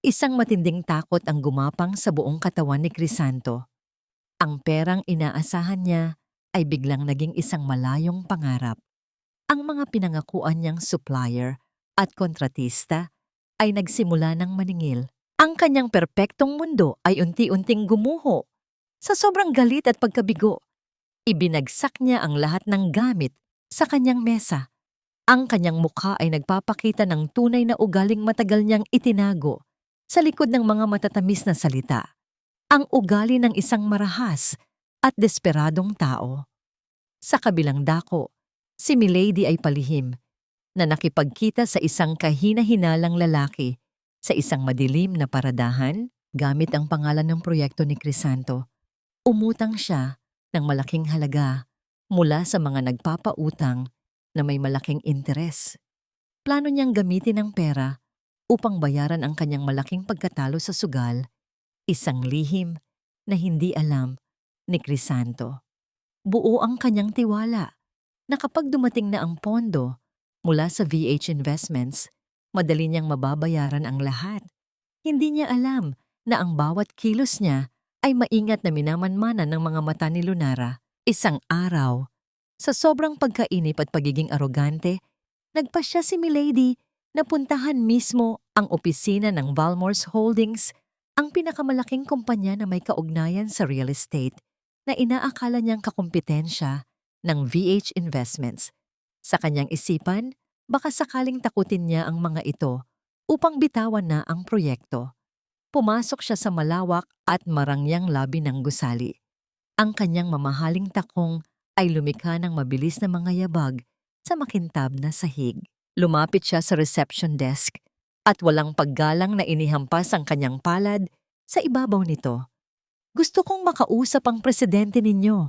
Isang matinding takot ang gumapang sa buong katawan ni Crisanto. Ang perang inaasahan niya ay biglang naging isang malayong pangarap. Ang mga pinangakuan niyang supplier at kontratista ay nagsimula ng maningil. Ang kanyang perpektong mundo ay unti-unting gumuho. Sa sobrang galit at pagkabigo, ibinagsak niya ang lahat ng gamit sa kanyang mesa. Ang kanyang mukha ay nagpapakita ng tunay na ugaling matagal niyang itinago sa likod ng mga matatamis na salita. Ang ugali ng isang marahas at desperadong tao. Sa kabilang dako, si Milady ay palihim na nakipagkita sa isang kahina-hinalang lalaki sa isang madilim na paradahan gamit ang pangalan ng proyekto ni Crisanto. Umutang siya ng malaking halaga mula sa mga nagpapautang na may malaking interes. Plano niyang gamitin ang pera upang bayaran ang kanyang malaking pagkatalo sa sugal, isang lihim na hindi alam ni Crisanto. Buo ang kanyang tiwala na kapag dumating na ang pondo mula sa VH Investments, madali niyang mababayaran ang lahat. Hindi niya alam na ang bawat kilos niya ay maingat na minamanmanan ng mga mata ni Lunara. Isang araw, sa sobrang pagkainip at pagiging arogante, nagpasya si Milady na puntahan mismo ang opisina ng Valmores Holdings, ang pinakamalaking kumpanya na may kaugnayan sa real estate na inaakala niyang kakumpetensya ng VH Investments. Sa kanyang isipan, baka sakaling takutin niya ang mga ito upang bitawan na ang proyekto. Pumasok siya sa malawak at marangyang labi ng gusali. Ang kanyang mamahaling takong ay lumikha ng mabilis na mga yabag sa makintab na sahig. Lumapit siya sa reception desk at walang paggalang na inihampas ang kanyang palad sa ibabaw nito. Gusto kong makausap ang presidente ninyo.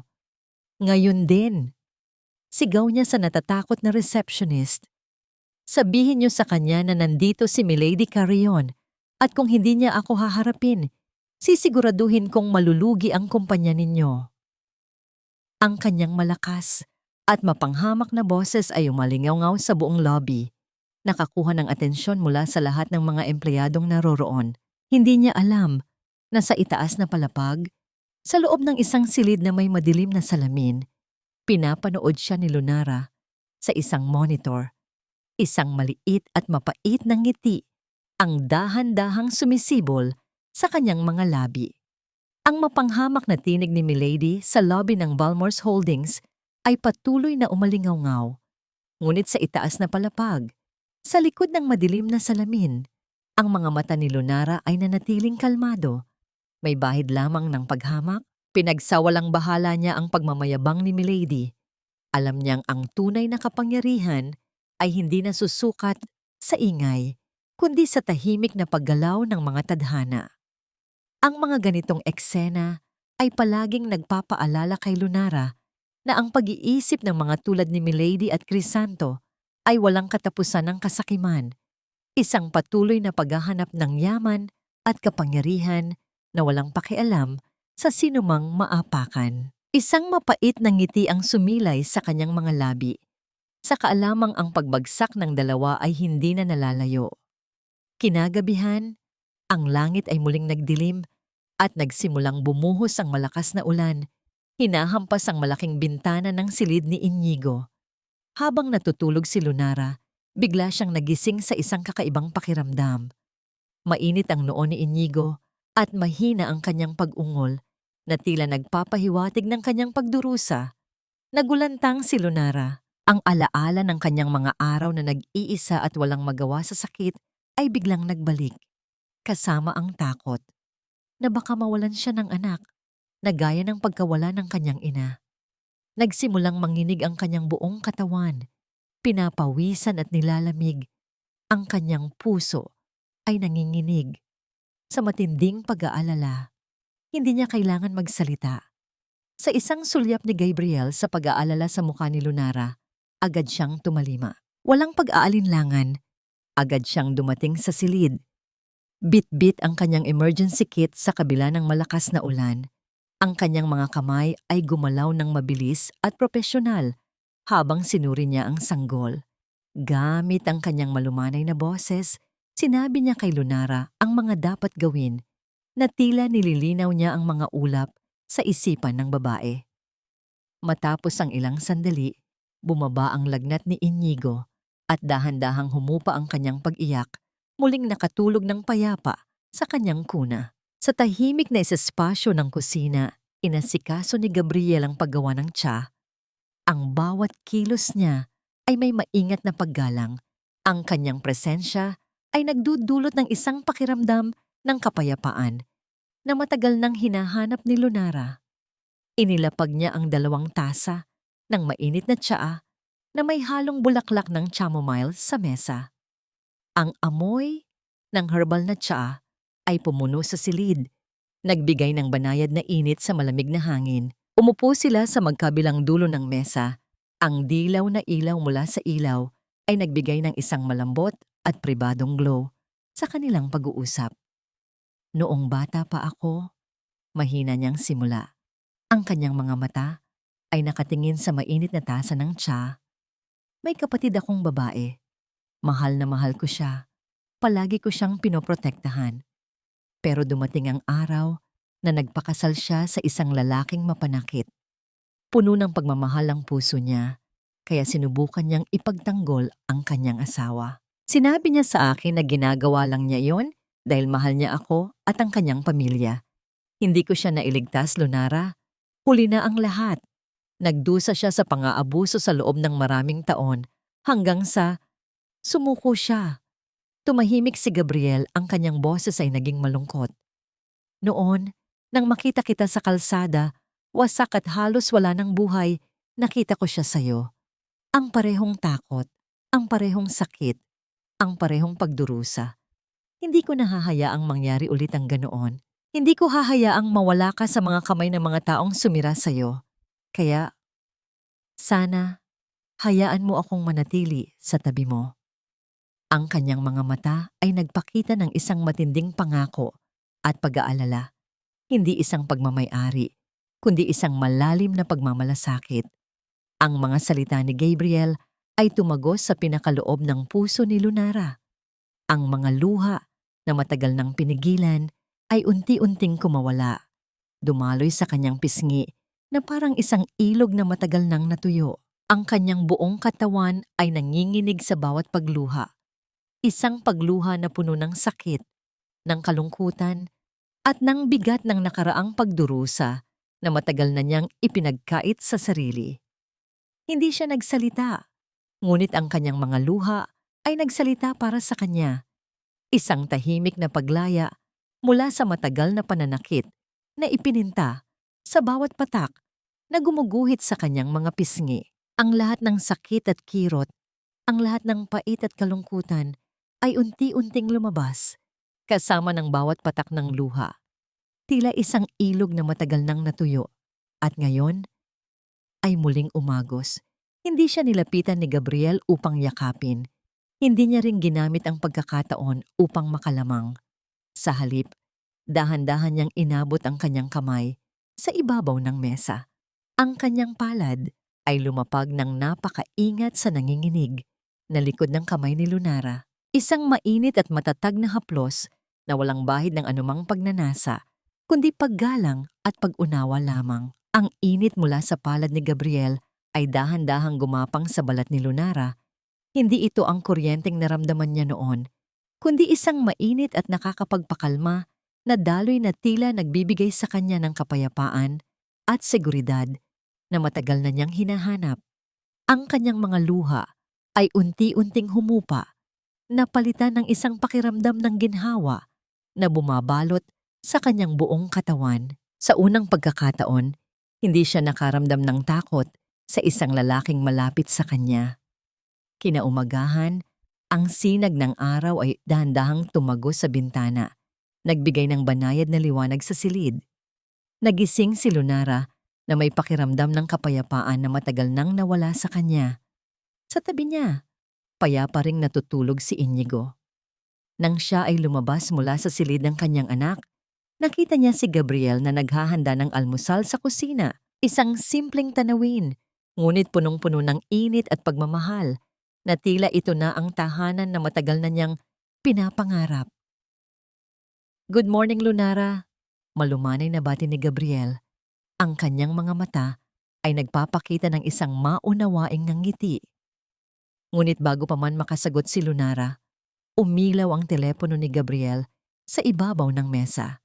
Ngayon din. Sigaw niya sa natatakot na receptionist. Sabihin niyo sa kanya na nandito si Milady Carrion at kung hindi niya ako haharapin, sisiguraduhin kong malulugi ang kumpanya ninyo. Ang kanyang malakas at mapanghamak na boses ay umalingaw sa buong lobby. Nakakuha ng atensyon mula sa lahat ng mga empleyadong naroroon. Hindi niya alam na sa itaas na palapag, sa loob ng isang silid na may madilim na salamin, pinapanood siya ni Lunara sa isang monitor. Isang maliit at mapait na ngiti ang dahan-dahang sumisibol sa kanyang mga labi. Ang mapanghamak na tinig ni Milady sa lobby ng Balmores Holdings ay patuloy na umalingaw. Ngunit sa itaas na palapag, sa likod ng madilim na salamin, ang mga mata ni Lunara ay nanatiling kalmado. May bahid lamang ng paghamak, pinagsawalang bahala niya ang pagmamayabang ni Milady. Alam niyang ang tunay na kapangyarihan ay hindi nasusukat sa ingay, kundi sa tahimik na paggalaw ng mga tadhana. Ang mga ganitong eksena ay palaging nagpapaalala kay Lunara na ang pag-iisip ng mga tulad ni Milady at Crisanto ay walang katapusan ng kasakiman, isang patuloy na paghahanap ng yaman at kapangyarihan na walang pakialam sa sinumang maapakan. Isang mapait na ngiti ang sumilay sa kanyang mga labi. Sa kaalamang ang pagbagsak ng dalawa ay hindi na nalalayo. Kinagabihan, ang langit ay muling nagdilim at nagsimulang bumuhos ang malakas na ulan. Hinahampas ang malaking bintana ng silid ni Inigo. Habang natutulog si Lunara, bigla siyang nagising sa isang kakaibang pakiramdam. Mainit ang noo ni Inigo at mahina ang kanyang pag-ungol na tila nagpapahiwatig ng kanyang pagdurusa. Nagulantang si Lunara. Ang alaala ng kanyang mga araw na nag-iisa at walang magawa sa sakit ay biglang nagbalik, kasama ang takot na baka mawalan siya ng anak, na gaya ng pagkawala ng kanyang ina. Nagsimulang manginig ang kanyang buong katawan, pinapawisan at nilalamig. Ang kanyang puso ay nanginginig. Sa matinding pag-aalala, hindi niya kailangan magsalita. Sa isang sulyap ni Gabriel sa pag-aalala sa mukha ni Lunara, agad siyang tumalima. Walang pag-aalinlangan, agad siyang dumating sa silid. Bit-bit ang kanyang emergency kit sa kabila ng malakas na ulan. Ang kanyang mga kamay ay gumalaw ng mabilis at propesyonal habang sinuri niya ang sanggol. Gamit ang kanyang malumanay na boses, sinabi niya kay Lunara ang mga dapat gawin na tila nililinaw niya ang mga ulap sa isipan ng babae. Matapos ang ilang sandali, bumaba ang lagnat ni Inigo at dahan-dahang humupa ang kanyang pag-iyak, muling nakatulog ng payapa sa kanyang kuna. Sa tahimik na espasyo ng kusina, inasikaso ni Gabriel ang paggawa ng tsa. Ang bawat kilos niya ay may maingat na paggalang. Ang kanyang presensya ay nagdudulot ng isang pakiramdam ng kapayapaan na matagal nang hinahanap ni Lunara. Inilapag niya ang 2 tasa ng mainit na tsaa na may halong bulaklak ng chamomile sa mesa. Ang amoy ng herbal na tsaa ay pumuno sa silid, nagbigay ng banayad na init sa malamig na hangin. Umupo sila sa magkabilang dulo ng mesa. Ang dilaw na ilaw mula sa ilaw ay nagbigay ng isang malambot at pribadong glow sa kanilang pag-uusap. Noong bata pa ako, mahina niyang simula. Ang kanyang mga mata ay nakatingin sa mainit na tasa ng tsa. May kapatid akong babae. Mahal na mahal ko siya. Palagi ko siyang pinoprotektahan. Pero dumating ang araw na nagpakasal siya sa isang lalaking mapanakit. Puno ng pagmamahal ang puso niya, kaya sinubukan niyang ipagtanggol ang kanyang asawa. Sinabi niya sa akin na ginagawa lang niya iyon dahil mahal niya ako at ang kanyang pamilya. Hindi ko siya nailigtas, Lunara. Huli na ang lahat. Nagdusa siya sa pang-aabuso sa loob ng maraming taon hanggang sa sumuko siya. Tumahimik si Gabriel, ang kanyang boses ay naging malungkot. Noon, nang makita kita sa kalsada, wasak at halos wala ng buhay, nakita ko siya sa'yo. Ang parehong takot, ang parehong sakit, ang parehong pagdurusa. Hindi ko nahahayaang mangyari ulit ang ganoon. Hindi ko hahayaang mawala ka sa mga kamay ng mga taong sumira sa'yo. Kaya, sana, hayaan mo akong manatili sa tabi mo. Ang kanyang mga mata ay nagpakita ng isang matinding pangako at pag-aalala. Hindi isang pagmamay-ari, kundi isang malalim na pagmamalasakit. Ang mga salita ni Gabriel ay tumagos sa pinakaloob ng puso ni Lunara. Ang mga luha na matagal nang pinigilan ay unti-unting kumawala. Dumaloy sa kanyang pisngi na parang isang ilog na matagal nang natuyo. Ang kanyang buong katawan ay nanginginig sa bawat pagluha. Isang pagluha na puno ng sakit, ng kalungkutan, at ng bigat ng nakaraang pagdurusa na matagal na niyang ipinagkait sa sarili. Hindi siya nagsalita, ngunit ang kanyang mga luha ay nagsalita para sa kanya. Isang tahimik na paglaya mula sa matagal na pananakit na ipininta sa bawat patak na gumuguhit sa kanyang mga pisngi. Ang lahat ng sakit at kirot, ang lahat ng pait at kalungkutan ay unti-unting lumabas kasama ng bawat patak ng luha. Tila isang ilog na matagal nang natuyo at ngayon ay muling umagos. Hindi siya nilapitan ni Gabriel upang yakapin. Hindi niya ring ginamit ang pagkakataon upang makalamang. Sa halip, dahan-dahan niyang inabot ang kanyang kamay sa ibabaw ng mesa. Ang kanyang palad ay lumapag ng napakaingat sa nanginginig na likod ng kamay ni Lunara. Isang mainit at matatag na haplos na walang bahid ng anumang pagnanasa, kundi paggalang at pag-unawa lamang. Ang init mula sa palad ni Gabriel ay dahan-dahang gumapang sa balat ni Lunara. Hindi ito ang kuryenteng naramdaman niya noon, kundi isang mainit at nakakapagpakalma na daloy na tila nagbibigay sa kanya ng kapayapaan at seguridad na matagal na niyang hinahanap. Ang kanyang mga luha ay unti-unting humupa, napalitan ng isang pakiramdam ng ginhawa na bumabalot sa kanyang buong katawan. Sa unang pagkakataon, hindi siya nakaramdam ng takot sa isang lalaking malapit sa kanya. Kinaumagahan, ang sinag ng araw ay dahan-dahang tumagos sa bintana, nagbigay ng banayad na liwanag sa silid. Nagising si Lunara na may pakiramdam ng kapayapaan na matagal nang nawala sa kanya. Sa tabi niya, payapa ring natutulog si Inigo. Nang siya ay lumabas mula sa silid ng kanyang anak, nakita niya si Gabriel na naghahanda ng almusal sa kusina. Isang simpleng tanawin, ngunit punong-puno ng init at pagmamahal, na tila ito na ang tahanan na matagal na niyang pinapangarap. "Good morning, Lunara," malumanay na bati ni Gabriel. Ang kanyang mga mata ay nagpapakita ng isang maunawaing ngiti. Ngunit bago pa man makasagot si Lunara, umilaw ang telepono ni Gabriel sa ibabaw ng mesa.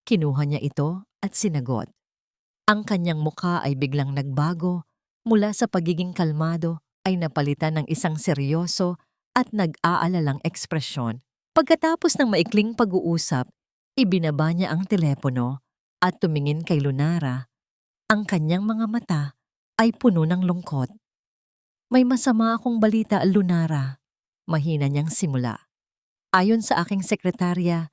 Kinuha niya ito at sinagot. Ang kanyang mukha ay biglang nagbago, mula sa pagiging kalmado ay napalitan ng isang seryoso at nag-aalalang ekspresyon. Pagkatapos ng maikling pag-uusap, ibinaba niya ang telepono at tumingin kay Lunara. Ang kanyang mga mata ay puno ng lungkot. "May masama akong balita, Lunara," mahina niyang simula. "Ayon sa aking sekretarya,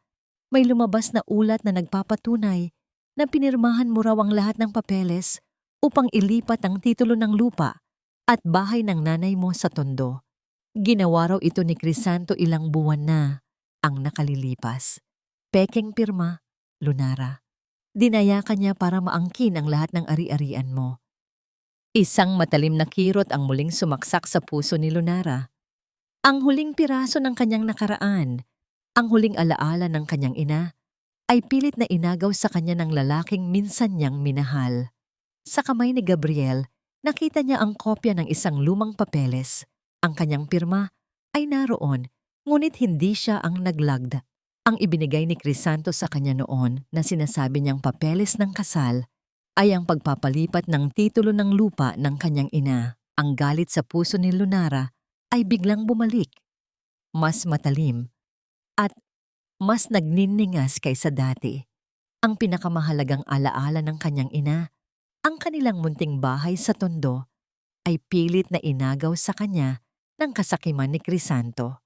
may lumabas na ulat na nagpapatunay na pinirmahan mo raw ang lahat ng papeles upang ilipat ang titulo ng lupa at bahay ng nanay mo sa Tondo. Ginawa raw ito ni Crisanto ilang buwan na ang nakalilipas. Pekeng pirma, Lunara. Dinayakan niya para maangkin ang lahat ng ari-arian mo." Isang matalim na kirot ang muling sumaksak sa puso ni Lunara. Ang huling piraso ng kanyang nakaraan, ang huling alaala ng kanyang ina, ay pilit na inagaw sa kanya ng lalaking minsan niyang minahal. Sa kamay ni Gabriel, nakita niya ang kopya ng isang lumang papeles. Ang kanyang pirma ay naroon, ngunit hindi siya ang naglagda. Ang ibinigay ni Crisanto sa kanya noon na sinasabi niyang papeles ng kasal ay ang pagpapalipat ng titulo ng lupa ng kanyang ina. Ang galit sa puso ni Lunara ay biglang bumalik, mas matalim at mas nagniningas kaysa dati. Ang pinakamahalagang alaala ng kanyang ina, ang kanilang munting bahay sa Tondo, ay pilit na inagaw sa kanya ng kasakiman ni Crisanto.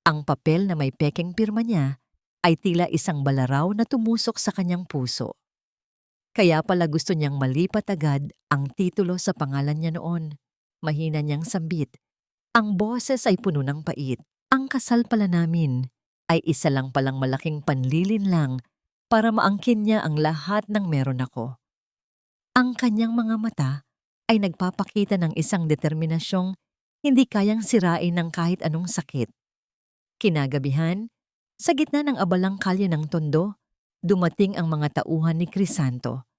Ang papel na may pekeng pirma niya ay tila isang balaraw na tumusok sa kanyang puso. Kaya pala gusto niyang malipat agad ang titulo sa pangalan niya noon. Mahina niyang sambit. Ang boses ay puno ng pait. Ang kasal pala namin ay isa lang palang malaking panlilin lang para maangkin niya ang lahat ng meron ako. Ang kanyang mga mata ay nagpapakita ng isang determinasyong hindi kayang sirain ng kahit anong sakit. Kinagabihan, sa gitna ng abalang kalye ng Tondo, dumating ang mga tauhan ni Crisanto.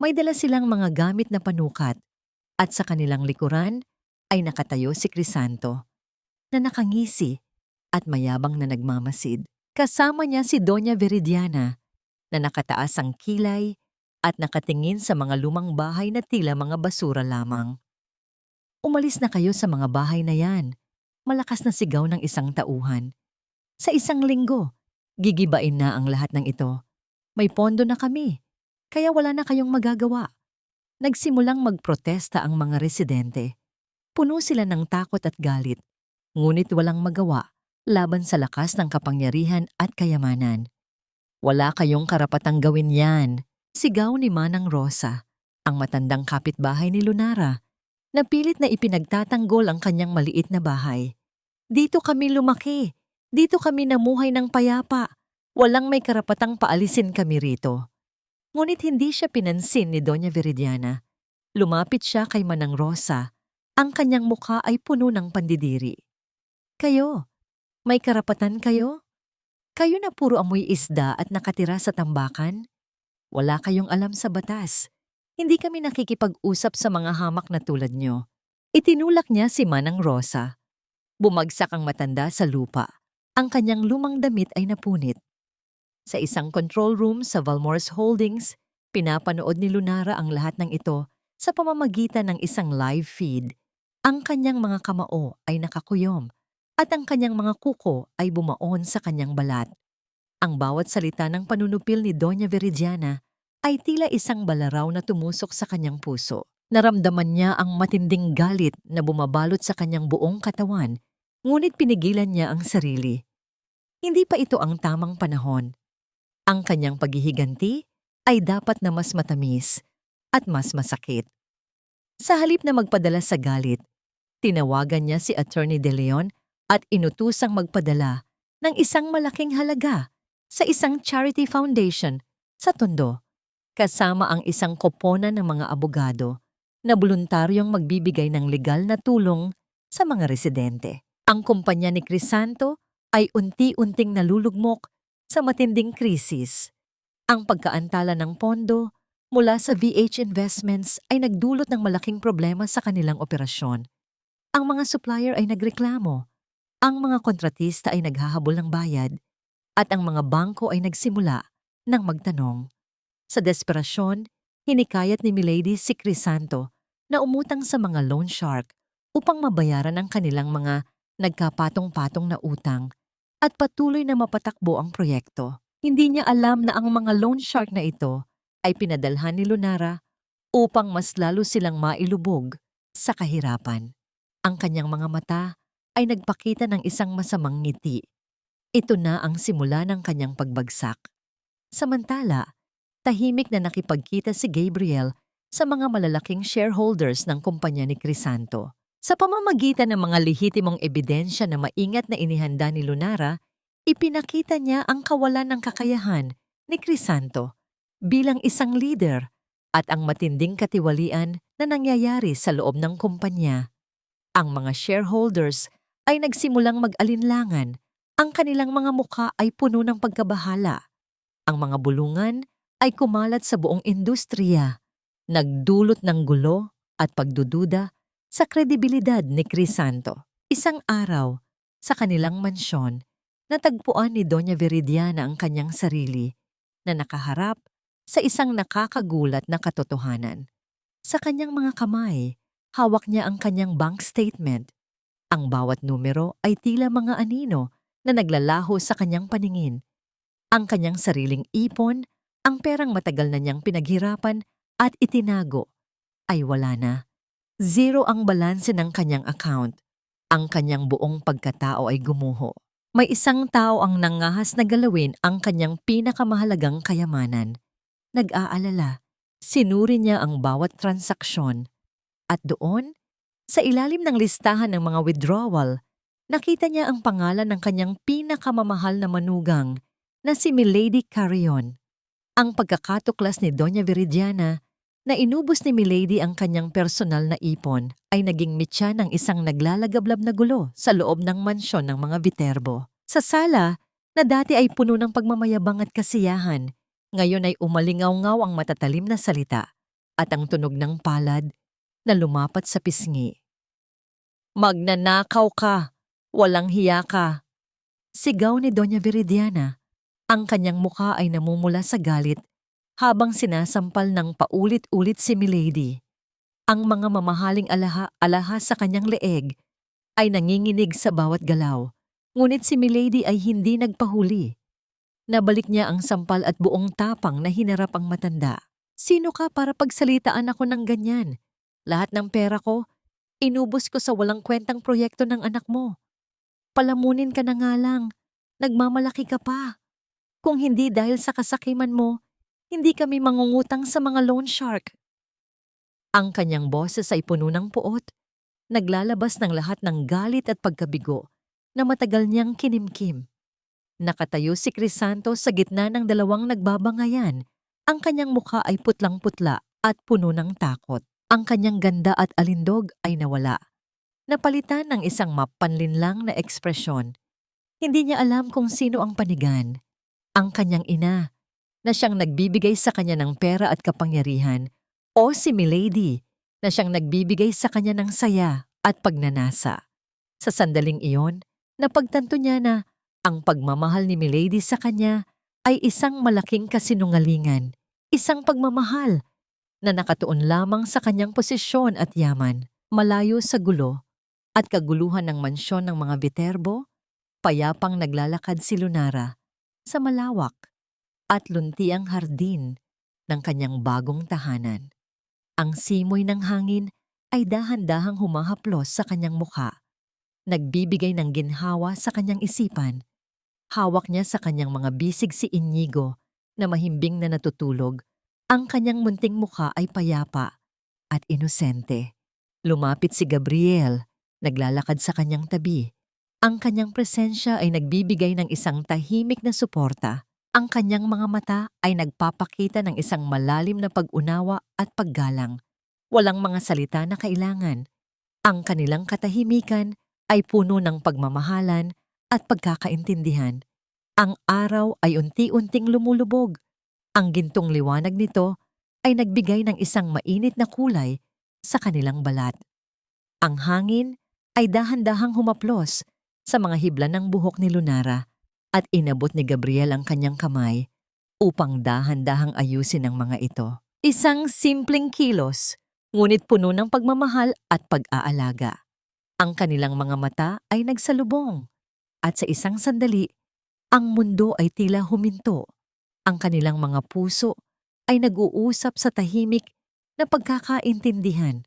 May dala silang mga gamit na panukat at sa kanilang likuran ay nakatayo si Crisanto na nakangisi at mayabang na nagmamasid. Kasama niya si Doña Viridiana na nakataas ang kilay at nakatingin sa mga lumang bahay na tila mga basura lamang. Umalis na kayo sa mga bahay na yan. Malakas na sigaw ng isang tauhan. Sa isang linggo, gigibain na ang lahat ng ito. May pondo na kami, kaya wala na kayong magagawa. Nagsimulang magprotesta ang mga residente. Puno sila ng takot at galit, ngunit walang magawa laban sa lakas ng kapangyarihan at kayamanan. Wala kayong karapatang gawin yan, sigaw ni Manang Rosa, ang matandang kapitbahay ni Lunara, na pilit na ipinagtatanggol ang kanyang maliit na bahay. Dito kami lumaki, dito kami namuhay ng payapa, walang may karapatang paalisin kami rito. Ngunit hindi siya pinansin ni Doña Viridiana. Lumapit siya kay Manang Rosa. Ang kanyang mukha ay puno ng pandidiri. Kayo, may karapatan kayo? Kayo na puro amoy isda at nakatira sa tambakan? Wala kayong alam sa batas. Hindi kami nakikipag-usap sa mga hamak na tulad nyo. Itinulak niya si Manang Rosa. Bumagsak ang matanda sa lupa. Ang kanyang lumang damit ay napunit. Sa isang control room sa Valmores Holdings, pinapanood ni Lunara ang lahat ng ito sa pamamagitan ng isang live feed. Ang kanyang mga kamao ay nakakuyom at ang kanyang mga kuko ay bumaon sa kanyang balat. Ang bawat salita ng panunupil ni Doña Viridiana ay tila isang balaraw na tumusok sa kanyang puso. Naramdaman niya ang matinding galit na bumabalot sa kanyang buong katawan, ngunit pinigilan niya ang sarili. Hindi pa ito ang tamang panahon. Ang kanyang paghihiganti ay dapat na mas matamis at mas masakit. Sa halip na magpadala sa galit, tinawagan niya si Attorney De Leon at inutusang magpadala ng isang malaking halaga sa isang charity foundation sa Tondo, kasama ang isang koponan ng mga abogado na voluntaryong magbibigay ng legal na tulong sa mga residente. Ang kumpanya ni Crisanto ay unti-unting nalulugmok sa matinding krisis. Ang pagkaantala ng pondo mula sa VH Investments ay nagdulot ng malaking problema sa kanilang operasyon. Ang mga supplier ay nagreklamo, ang mga kontratista ay naghahabol ng bayad, at ang mga bangko ay nagsimula ng magtanong. Sa desperasyon, hinikayat ni Milady si Crisanto na umutang sa mga loan shark upang mabayaran ang kanilang mga nagkapatong-patong na utang at patuloy na mapatakbo ang proyekto. Hindi niya alam na ang mga loan shark na ito ay pinadalhan ni Lunara upang mas lalo silang mailubog sa kahirapan. Ang kanyang mga mata ay nagpakita ng isang masamang ngiti. Ito na ang simula ng kanyang pagbagsak. Samantala, tahimik na nakipagkita si Gabriel sa mga malalaking shareholders ng kumpanya ni Crisanto. Sa pamamagitan ng mga lehitimong ebidensya na maingat na inihanda ni Lunara, ipinakita niya ang kawalan ng kakayahan ni Crisanto bilang isang leader at ang matinding katiwalian na nangyayari sa loob ng kumpanya. Ang mga shareholders ay nagsimulang mag-alinlangan. Ang kanilang mga mukha ay puno ng pagkabahala. Ang mga bulungan ay kumalat sa buong industriya, nagdulot ng gulo at pagdududa sa kredibilidad ni Crisanto. Isang araw, sa kanilang mansyon, natagpuan ni Doña Viridiana ang kanyang sarili na nakaharap sa isang nakakagulat na katotohanan. Sa kanyang mga kamay, hawak niya ang kanyang bank statement. Ang bawat numero ay tila mga anino na naglalaho sa kanyang paningin. Ang kanyang sariling ipon, ang perang matagal na niyang pinaghirapan at itinago, ay wala na. Zero ang balanse ng kanyang account. Ang kanyang buong pagkatao ay gumuho. May isang tao ang nangahas na galawin ang kanyang pinakamahalagang kayamanan. Nag-aalala, sinuri niya ang bawat transaksyon. At doon, sa ilalim ng listahan ng mga withdrawal, nakita niya ang pangalan ng kanyang pinakamamahal na manugang na si Milady Carrion. Ang pagkakatuklas ni Doña Viridiana na inubos ni Milady ang kanyang personal na ipon ay naging mitya ng isang naglalagablab na gulo sa loob ng mansyon ng mga Viterbo. Sa sala, na dati ay puno ng pagmamayabang at kasiyahan, ngayon ay umalingaw-ngaw ang matatalim na salita at ang tunog ng palad na lumapat sa pisngi. "Magnanakaw ka! Walang hiya ka!" Sigaw ni Doña Viridiana. Ang kanyang mukha ay namumula sa galit habang sinasampal ng paulit-ulit si Milady. Ang mga mamahaling alahas sa kanyang leeg ay nanginginig sa bawat galaw, ngunit si Milady ay hindi nagpahuli. Nabalik niya ang sampal at buong tapang na hinarap ang matanda. "Sino ka para pagsalitaan ako ng ganyan? Lahat ng pera ko, inubos ko sa walang kwentang proyekto ng anak mo. Palamunin ka na nga lang, nagmamalaki ka pa. Kung hindi dahil sa kasakiman mo, hindi kami mangungutang sa mga loan shark." Ang kanyang boses ay puno ng puot, naglalabas ng lahat ng galit at pagkabigo na matagal niyang kinimkim. Nakatayo si Crisanto sa gitna ng dalawang nagbabangayan. Ang kanyang mukha ay putlang-putla at puno ng takot. Ang kanyang ganda at alindog ay nawala. Napalitan ng isang mapanlinlang na ekspresyon. Hindi niya alam kung sino ang panigan. Ang kanyang ina, na siyang nagbibigay sa kanya ng pera at kapangyarihan, o si Milady, na siyang nagbibigay sa kanya ng saya at pagnanasa. Sa sandaling iyon, napagtanto niya na ang pagmamahal ni Milady sa kanya ay isang malaking kasinungalingan, isang pagmamahal na nakatuon lamang sa kanyang posisyon at yaman, malayo sa gulo at kaguluhan ng mansyon ng mga Viterbo. Payapang naglalakad si Lunara sa malawak at luntiang hardin ng kanyang bagong tahanan. Ang simoy ng hangin ay dahan-dahang humahaplos sa kanyang mukha, nagbibigay ng ginhawa sa kanyang isipan. Hawak niya sa kanyang mga bisig si Inigo na mahimbing na natutulog. Ang kanyang munting mukha ay payapa at inosente. Lumapit si Gabriel, naglalakad sa kanyang tabi. Ang kanyang presensya ay nagbibigay ng isang tahimik na suporta. Ang kanyang mga mata ay nagpapakita ng isang malalim na pag-unawa at paggalang. Walang mga salita na kailangan. Ang kanilang katahimikan ay puno ng pagmamahalan at pagkakaintindihan. Ang araw ay unti-unting lumulubog. Ang gintong liwanag nito ay nagbigay ng isang mainit na kulay sa kanilang balat. Ang hangin ay dahan-dahang humaplos sa mga hibla ng buhok ni Lunara at inabot ni Gabriel ang kanyang kamay upang dahan-dahang ayusin ang mga ito. Isang simpleng kilos, ngunit puno ng pagmamahal at pag-aalaga. Ang kanilang mga mata ay nagsalubong at sa isang sandali, ang mundo ay tila huminto. Ang kanilang mga puso ay nag-uusap sa tahimik na pagkakaintindihan.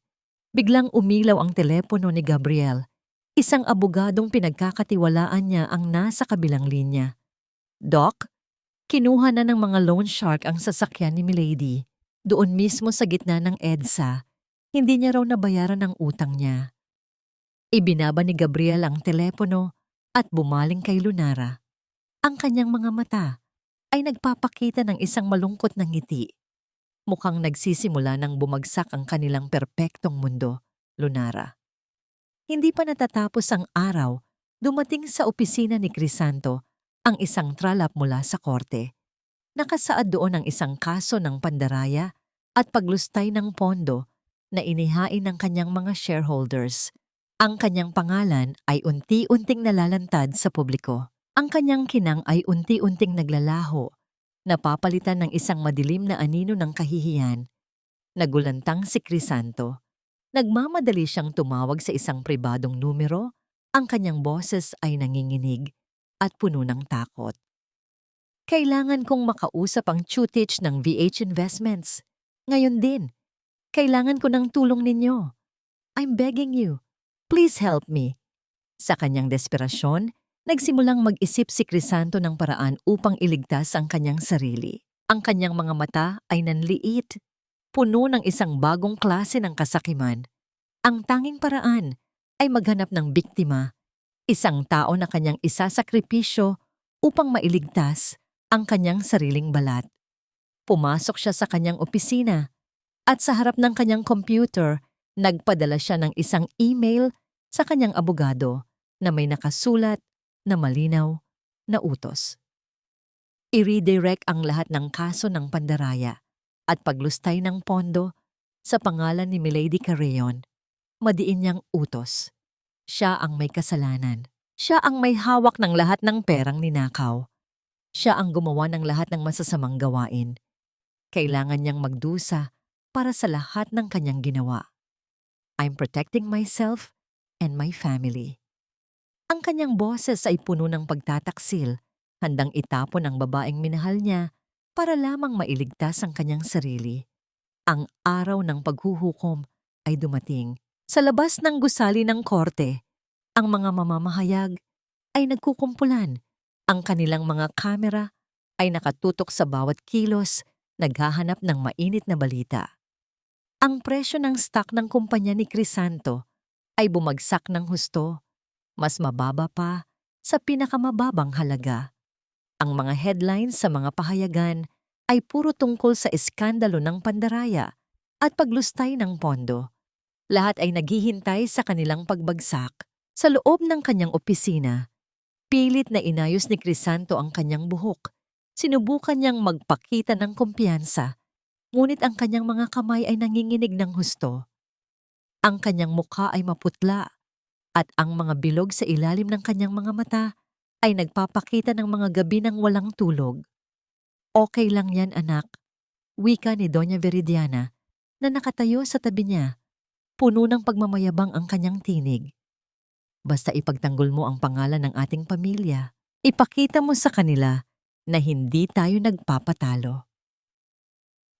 Biglang umilaw ang telepono ni Gabriel. Isang abogadong pinagkakatiwalaan niya ang nasa kabilang linya. "Doc, kinuha na ng mga loan shark ang sasakyan ni Milady. Doon mismo sa gitna ng EDSA. Hindi niya raw nabayaran ang utang niya." Ibinaba ni Gabriel ang telepono at bumaling kay Lunara. Ang kanyang mga mata ay nagpapakita ng isang malungkot na ngiti. Mukhang nagsisimula ng bumagsak ang kanilang perpektong mundo, Lunara. Hindi pa natatapos ang araw, dumating sa opisina ni Crisanto ang isang tralap mula sa korte. Nakasaad doon ang isang kaso ng pandaraya at paglustay ng pondo na inihain ng kanyang mga shareholders. Ang kanyang pangalan ay unti-unting nalalantad sa publiko. Ang kanyang kinang ay unti-unting naglalaho, napapalitan ng isang madilim na anino ng kahihiyan. Nagulantang si Crisanto. Nagmamadali siyang tumawag sa isang pribadong numero. Ang kanyang boses ay nanginginig at puno ng takot. "Kailangan kong makausap ang Chutich ng VH Investments. Ngayon din. Kailangan ko ng tulong ninyo. I'm begging you. Please help me." Sa kanyang desperasyon, Nagsimulang mag-isip si Crisanto ng paraan upang iligtas ang kanyang sarili. Ang kanyang mga mata ay nanliit, puno ng isang bagong klase ng kasakiman. Ang tanging paraan ay maghanap ng biktima, isang tao na kanyang isasakripisyo upang mailigtas ang kanyang sariling balat. Pumasok siya sa kanyang opisina at sa harap ng kanyang computer, nagpadala siya ng isang email sa kanyang abogado na may nakasulat na malinaw na utos. I-redirect ang lahat ng kaso ng pandaraya at paglustay ng pondo sa pangalan ni Milady Carreon. Madiin niyang utos. Siya ang may kasalanan. Siya ang may hawak ng lahat ng perang ninakaw. Siya ang gumawa ng lahat ng masasamang gawain. Kailangan niyang magdusa para sa lahat ng kanyang ginawa. I'm protecting myself and my family. Ang kanyang boses ay puno ng pagtataksil, handang itapon ang babaeng minahal niya para lamang mailigtas ang kanyang sarili. Ang araw ng paghuhukom ay dumating. Sa labas ng gusali ng korte, ang mga mamamahayag ay nagkukumpulan. Ang kanilang mga kamera ay nakatutok sa bawat kilos, naghahanap ng mainit na balita. Ang presyo ng stock ng kumpanya ni Crisanto ay bumagsak ng husto, mas mababa pa sa pinakamababang halaga. Ang mga headlines sa mga pahayagan ay puro tungkol sa iskandalo ng pandaraya at paglustay ng pondo. Lahat ay naghihintay sa kanilang pagbagsak. Sa loob ng kanyang opisina, pilit na inayos ni Crisanto ang kanyang buhok. Sinubukan niyang magpakita ng kumpiyansa, ngunit ang kanyang mga kamay ay nanginginig ng husto. Ang kanyang mukha ay maputla at ang mga bilog sa ilalim ng kanyang mga mata ay nagpapakita ng mga gabi ng walang tulog. Okay lang yan, anak, wika ni Doña Veridiana na nakatayo sa tabi niya. Puno ng pagmamayabang ang kanyang tinig. Basta ipagtanggol mo ang pangalan ng ating pamilya, ipakita mo sa kanila na hindi tayo nagpapatalo.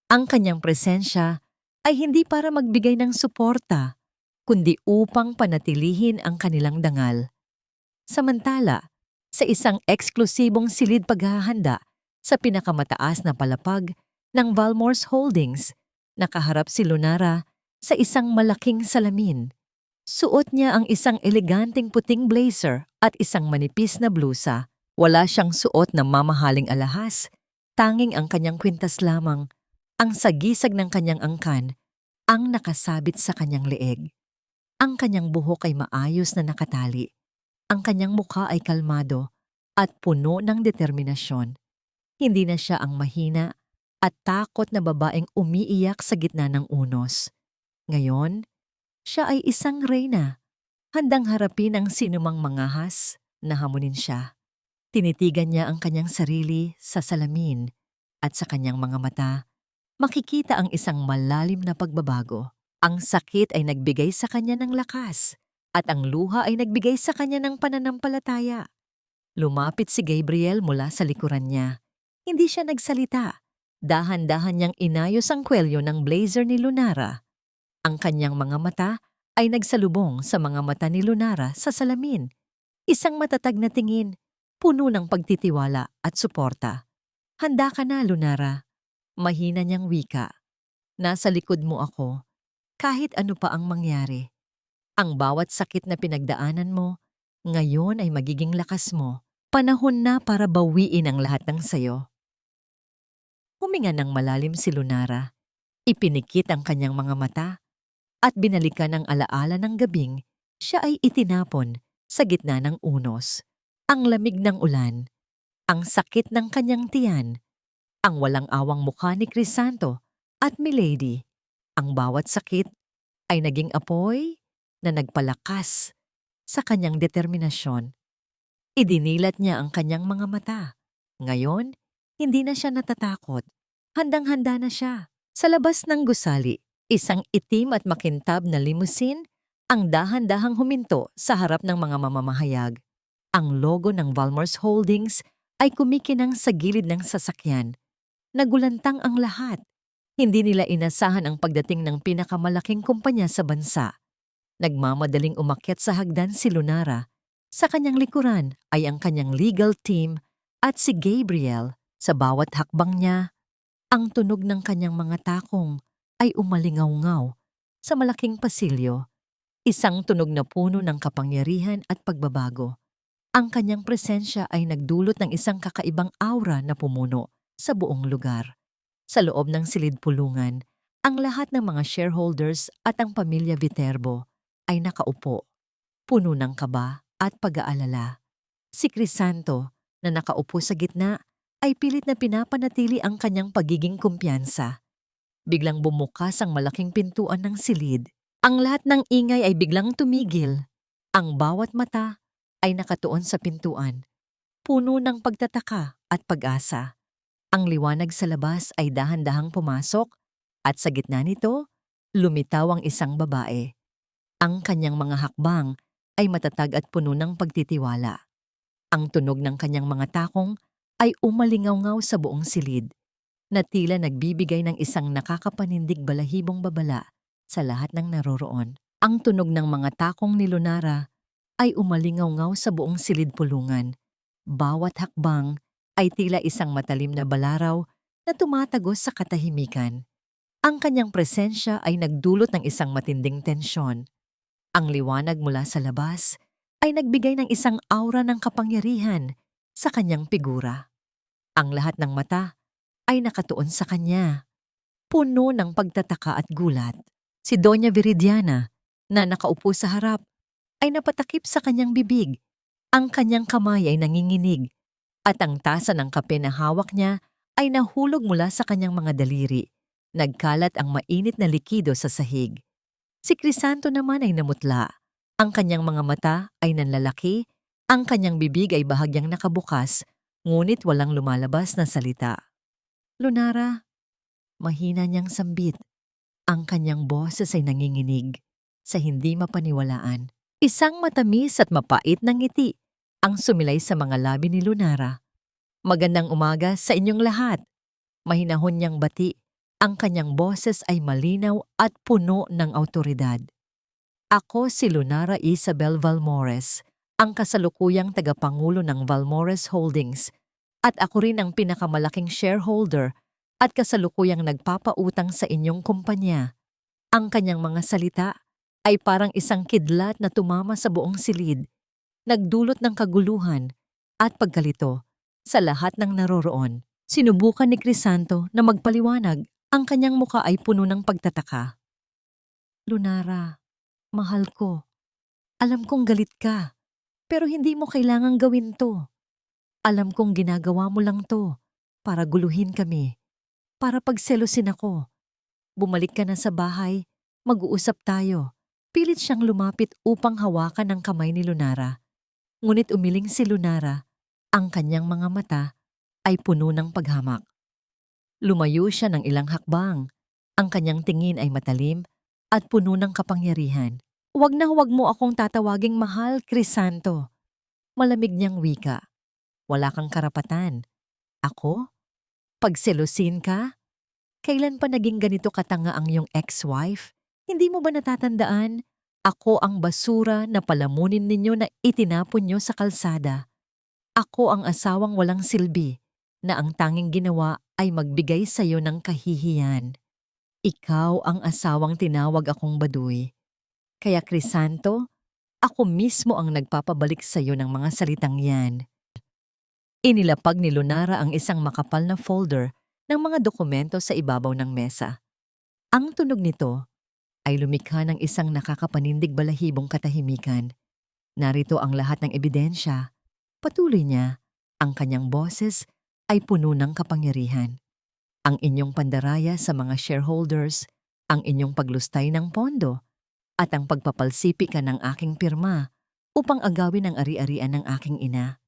Ang kanyang presensya ay hindi para magbigay ng suporta, kundi upang panatilihin ang kanilang dangal. Samantala, sa isang eksklusibong silid paghahanda sa pinakamataas na palapag ng Valmores Holdings, nakaharap si Lunara sa isang malaking salamin. Suot niya ang isang eleganteng puting blazer at isang manipis na blusa. Wala siyang suot na mamahaling alahas, tanging ang kanyang kwintas lamang, ang sagisag ng kanyang angkan, ang nakasabit sa kanyang leeg. Ang kanyang buhok ay maayos na nakatali. Ang kanyang mukha ay kalmado at puno ng determinasyon. Hindi na siya ang mahina at takot na babaeng umiiyak sa gitna ng unos. Ngayon, siya ay isang reyna, handang harapin ang sinumang mangahas na hamunin siya. Tinitigan niya ang kanyang sarili sa salamin at sa kanyang mga mata, makikita ang isang malalim na pagbabago. Ang sakit ay nagbigay sa kanya ng lakas at ang luha ay nagbigay sa kanya ng pananampalataya. Lumapit si Gabriel mula sa likuran niya. Hindi siya nagsalita. Dahan-dahan niyang inayos ang kwelyo ng blazer ni Lunara. Ang kanyang mga mata ay nagsalubong sa mga mata ni Lunara sa salamin. Isang matatag na tingin, puno ng pagtitiwala at suporta. Handa ka na, Lunara. Mahina niyang wika. Nasa likod mo ako, kahit ano pa ang mangyari. Ang bawat sakit na pinagdaanan mo, ngayon ay magiging lakas mo. Panahon na para bawiin ang lahat ng sayo. Huminga ng malalim si Lunara. Ipinikit ang kanyang mga mata at binalikan ang alaala ng gabing siya ay itinapon sa gitna ng unos. Ang lamig ng ulan, ang sakit ng kanyang tiyan, ang walang awang mukha ni Crisanto at Milady. Ang bawat sakit ay naging apoy na nagpalakas sa kanyang determinasyon. Idinilat niya ang kanyang mga mata. Ngayon, hindi na siya natatakot. Handang-handa na siya. Sa labas ng gusali, isang itim at makintab na limousine ang dahan-dahang huminto sa harap ng mga mamamahayag. Ang logo ng Valmores Holdings ay kumikinang sa gilid ng sasakyan. Nagulantang ang lahat. Hindi nila inasahan ang pagdating ng pinakamalaking kumpanya sa bansa. Nagmamadaling umakyat sa hagdan si Lunara. Sa kanyang likuran ay ang kanyang legal team at si Gabriel. Sa bawat hakbang niya, ang tunog ng kanyang mga takong ay umalingaw-ngaw sa malaking pasilyo, isang tunog na puno ng kapangyarihan at pagbabago. Ang kanyang presensya ay nagdulot ng isang kakaibang aura na pumuno sa buong lugar. Sa loob ng silid-pulungan, ang lahat ng mga shareholders at ang pamilya Viterbo ay nakaupo, puno ng kaba at pag-aalala. Si Crisanto, na nakaupo sa gitna, ay pilit na pinapanatili ang kanyang pagiging kumpiyansa. Biglang bumukas ang malaking pintuan ng silid. Ang lahat ng ingay ay biglang tumigil. Ang bawat mata ay nakatuon sa pintuan, puno ng pagtataka at pag-asa. Ang liwanag sa labas ay dahan-dahang pumasok at sa gitna nito, lumitaw ang isang babae. Ang kanyang mga hakbang ay matatag at puno ng pagtitiwala. Ang tunog ng kanyang mga takong ay umalingaw-ngaw sa buong silid, na tila nagbibigay ng isang nakakapanindig balahibong babala sa lahat ng naroroon. Ang tunog ng mga takong ni Lunara ay umalingaw-ngaw sa buong silid-pulungan. Bawat hakbang ay tila isang matalim na balaraw na tumatagos sa katahimikan. Ang kanyang presensya ay nagdulot ng isang matinding tensyon. Ang liwanag mula sa labas ay nagbigay ng isang aura ng kapangyarihan sa kanyang figura. Ang lahat ng mata ay nakatuon sa kanya, puno ng pagtataka at gulat. Si Doña Viridiana, na nakaupo sa harap, ay napatakip sa kanyang bibig. Ang kanyang kamay ay nanginginig at ang tasa ng kape na hawak niya ay nahulog mula sa kanyang mga daliri. Nagkalat ang mainit na likido sa sahig. Si Crisanto naman ay namutla. Ang kanyang mga mata ay nanlalaki, ang kanyang bibig ay bahagyang nakabukas, ngunit walang lumalabas na salita. Lunara, mahina niyang sambit. Ang kanyang boses ay nanginginig sa hindi mapaniwalaan. Isang matamis at mapait na ngiti ang sumilay sa mga labi ni Lunara. Magandang umaga sa inyong lahat. Mahinahon niyang bati. Ang kanyang boses ay malinaw at puno ng awtoridad. Ako si Lunara Isabel Valmores, ang kasalukuyang tagapangulo ng Valmores Holdings, at ako rin ang pinakamalaking shareholder at kasalukuyang nagpapautang sa inyong kumpanya. Ang kanyang mga salita ay parang isang kidlat na tumama sa buong silid, nagdulot ng kaguluhan at pagkalito sa lahat ng naroroon. Sinubukan ni Crisanto na magpaliwanag. Ang kanyang muka ay puno ng pagtataka. Lunara, mahal ko. Alam kong galit ka, pero hindi mo kailangang gawin to. Alam kong ginagawa mo lang to para guluhin kami, para pagselosin ako. Bumalik ka na sa bahay, mag-uusap tayo. Pilit siyang lumapit upang hawakan ang kamay ni Lunara. Ngunit umiling si Lunara, ang kanyang mga mata ay puno ng paghamak. Lumayo siya ng ilang hakbang. Ang kanyang tingin ay matalim at puno ng kapangyarihan. Huwag na huwag mo akong tatawaging mahal, Crisanto. Malamig niyang wika. Wala kang karapatan. Ako? Pagselusin ka? Kailan pa naging ganito katanga ang iyong ex-wife? Hindi mo ba natatandaan? Ako ang basura na palamunin ninyo na itinapon niyo sa kalsada. Ako ang asawang walang silbi na ang tanging ginawa ay magbigay sa iyo ng kahihiyan. Ikaw ang asawang tinawag akong baduy. Kaya Crisanto, ako mismo ang nagpapabalik sa iyo ng mga salitang yan. Inilapag ni Lunara ang isang makapal na folder ng mga dokumento sa ibabaw ng mesa. Ang tunog nito ay lumikha ng isang nakakapanindig balahibong katahimikan. Narito ang lahat ng ebidensya. Patuloy niya, ang kanyang boses ay puno ng kapangyarihan. Ang inyong pandaraya sa mga shareholders, ang inyong paglustay ng pondo, at ang pagpapalsipi ka ng aking pirma upang agawin ang ari-arian ng aking ina.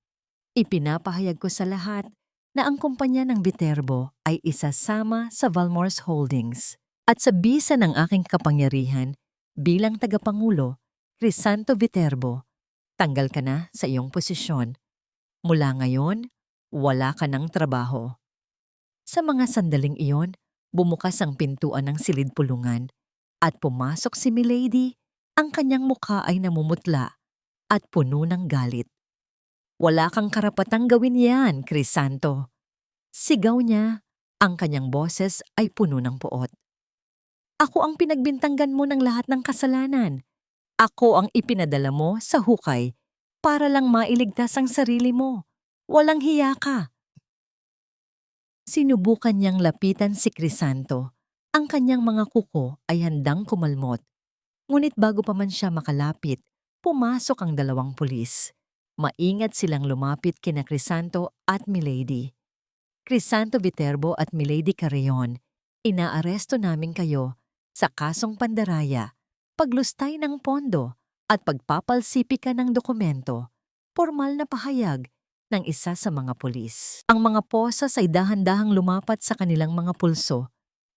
Ipinapahayag ko sa lahat na ang kumpanya ng Viterbo ay isasama sa Valmores Holdings. At sa bisa ng aking kapangyarihan bilang tagapangulo, Crisanto Viterbo, tanggal ka na sa iyong posisyon. Mula ngayon, wala ka ng trabaho. Sa mga sandaling iyon, bumukas ang pintuan ng silid-pulungan at pumasok si Milady. Ang kanyang mukha ay namumutla at puno ng galit. "Wala kang karapatang gawin yan, Crisanto." Sigaw niya, ang kanyang boses ay puno ng puot. "Ako ang pinagbintanggan mo ng lahat ng kasalanan. Ako ang ipinadala mo sa hukay para lang mailigtas ang sarili mo. Walang hiya ka." Sinubukan niyang lapitan si Crisanto. Ang kanyang mga kuko ay handang kumalmot. Ngunit bago pa man siya makalapit, pumasok ang dalawang pulis. Maingat silang lumapit kina Crisanto at Milady. "Crisanto Viterbo at Milady Carreon, inaaresto namin kayo sa kasong pandaraya, paglustay ng pondo at pagpapalsipika ng dokumento," formal na pahayag ng isa sa mga pulis. Ang mga posas ay dahan-dahang lumapat sa kanilang mga pulso.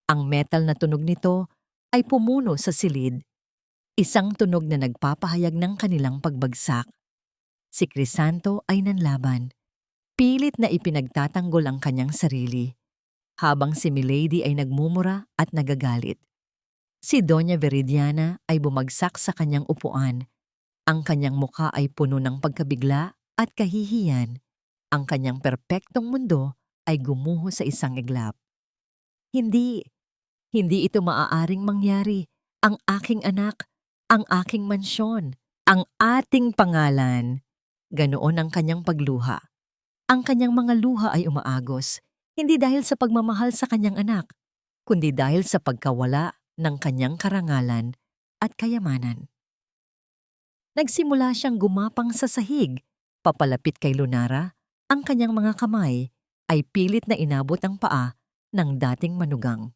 Ang metal na tunog nito ay pumuno sa silid, isang tunog na nagpapahayag ng kanilang pagbagsak. Si Crisanto ay nanlaban. Pilit na ipinagtatanggol ang kanyang sarili, habang si Milady ay nagmumura at nagagalit. Si Doña Veridiana ay bumagsak sa kanyang upuan. Ang kanyang mukha ay puno ng pagkabigla at kahihiyan. Ang kanyang perpektong mundo ay gumuho sa isang iglap. Hindi ito maaaring mangyari. Ang aking anak, ang aking mansyon, ang ating pangalan. Ganoon ang kanyang pagluha. Ang kanyang mga luha ay umaagos, hindi dahil sa pagmamahal sa kanyang anak, kundi dahil sa pagkawala ng kanyang karangalan at kayamanan. Nagsimula siyang gumapang sa sahig, papalapit kay Lunara. Ang kanyang mga kamay ay pilit na inabot ang paa ng dating manugang.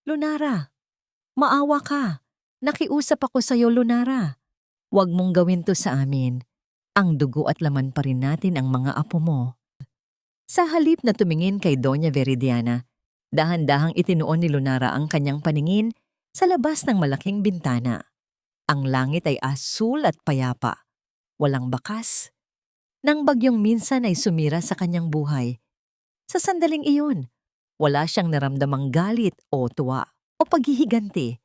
"Lunara, maawa ka. Nakiusap ako sa iyo, Lunara. Huwag mong gawin to sa amin. Ang dugo at laman pa rin natin ang mga apo mo." Sa halip na tumingin kay Doña Veridiana, dahan-dahang itinuon ni Lunara ang kanyang paningin sa labas ng malaking bintana. Ang langit ay asul at payapa, walang bakas. Nang bagyong minsan ay sumira sa kanyang buhay. Sa sandaling iyon, wala siyang naramdamang galit o tuwa o paghihiganti.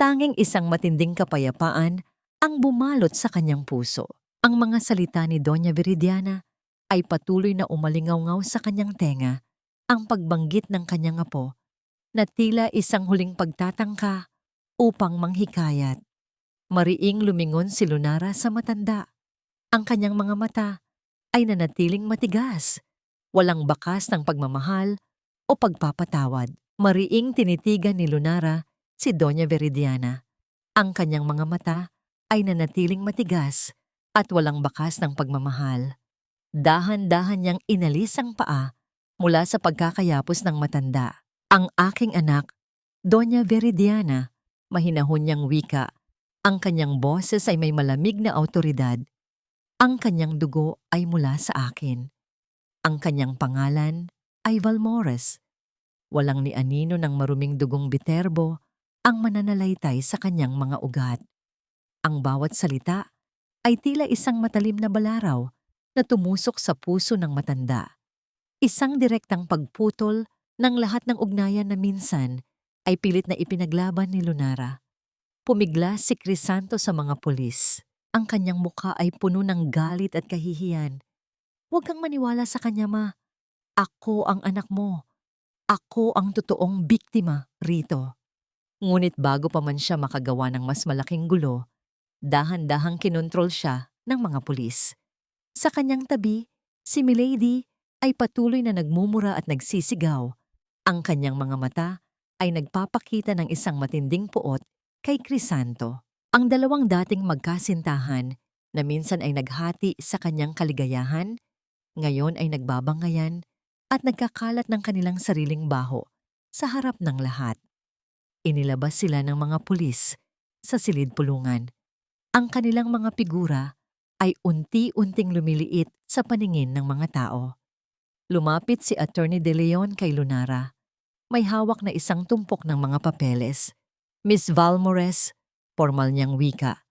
Tanging isang matinding kapayapaan ang bumalot sa kanyang puso. Ang mga salita ni Doña Veridiana ay patuloy na umalingaw-ngaw sa kanyang tenga, ang pagbanggit ng kanyang apo na tila isang huling pagtatangka upang manghikayat. Mariing lumingon si Lunara sa matanda. Ang kanyang mga mata ay nanatiling matigas, walang bakas ng pagmamahal o pagpapatawad. Mariing tinitigan ni Lunara si Doña Veridiana. Ang kanyang mga mata ay nanatiling matigas at walang bakas ng pagmamahal. Dahan-dahan niyang inalis ang paa mula sa pagkakayapos ng matanda. "Ang aking anak, Doña Veridiana," mahinahon niyang wika. Ang kanyang boses ay may malamig na awtoridad. "Ang kanyang dugo ay mula sa akin. Ang kanyang pangalan ay Valmores. Walang ni anino ng maruming dugong Viterbo ang mananalaytay sa kanyang mga ugat." Ang bawat salita ay tila isang matalim na balaraw na tumusok sa puso ng matanda. Isang direktang pagputol ng lahat ng ugnayan na minsan ay pilit na ipinaglaban ni Lunara. Pumigla si Crisanto sa mga pulis. Ang kanyang mukha ay puno ng galit at kahihiyan. "Huwag kang maniwala sa kanya, ma. Ako ang anak mo. Ako ang totoong biktima rito." Ngunit bago pa man siya makagawa ng mas malaking gulo, dahan-dahang kinontrol siya ng mga pulis. Sa kanyang tabi, si Milady ay patuloy na nagmumura at nagsisigaw. Ang kanyang mga mata ay nagpapakita ng isang matinding puot kay Crisanto. Ang dalawang dating magkasintahan na minsan ay naghati sa kanyang kaligayahan, ngayon ay nagbabangayan at nagkakalat ng kanilang sariling baho sa harap ng lahat. Inilabas sila ng mga pulis sa silid pulungan. Ang kanilang mga figura ay unti-unting lumiliit sa paningin ng mga tao. Lumapit si Attorney De Leon kay Lunara. May hawak na isang tumpok ng mga papeles. "Miss Valmores," formal niyang wika,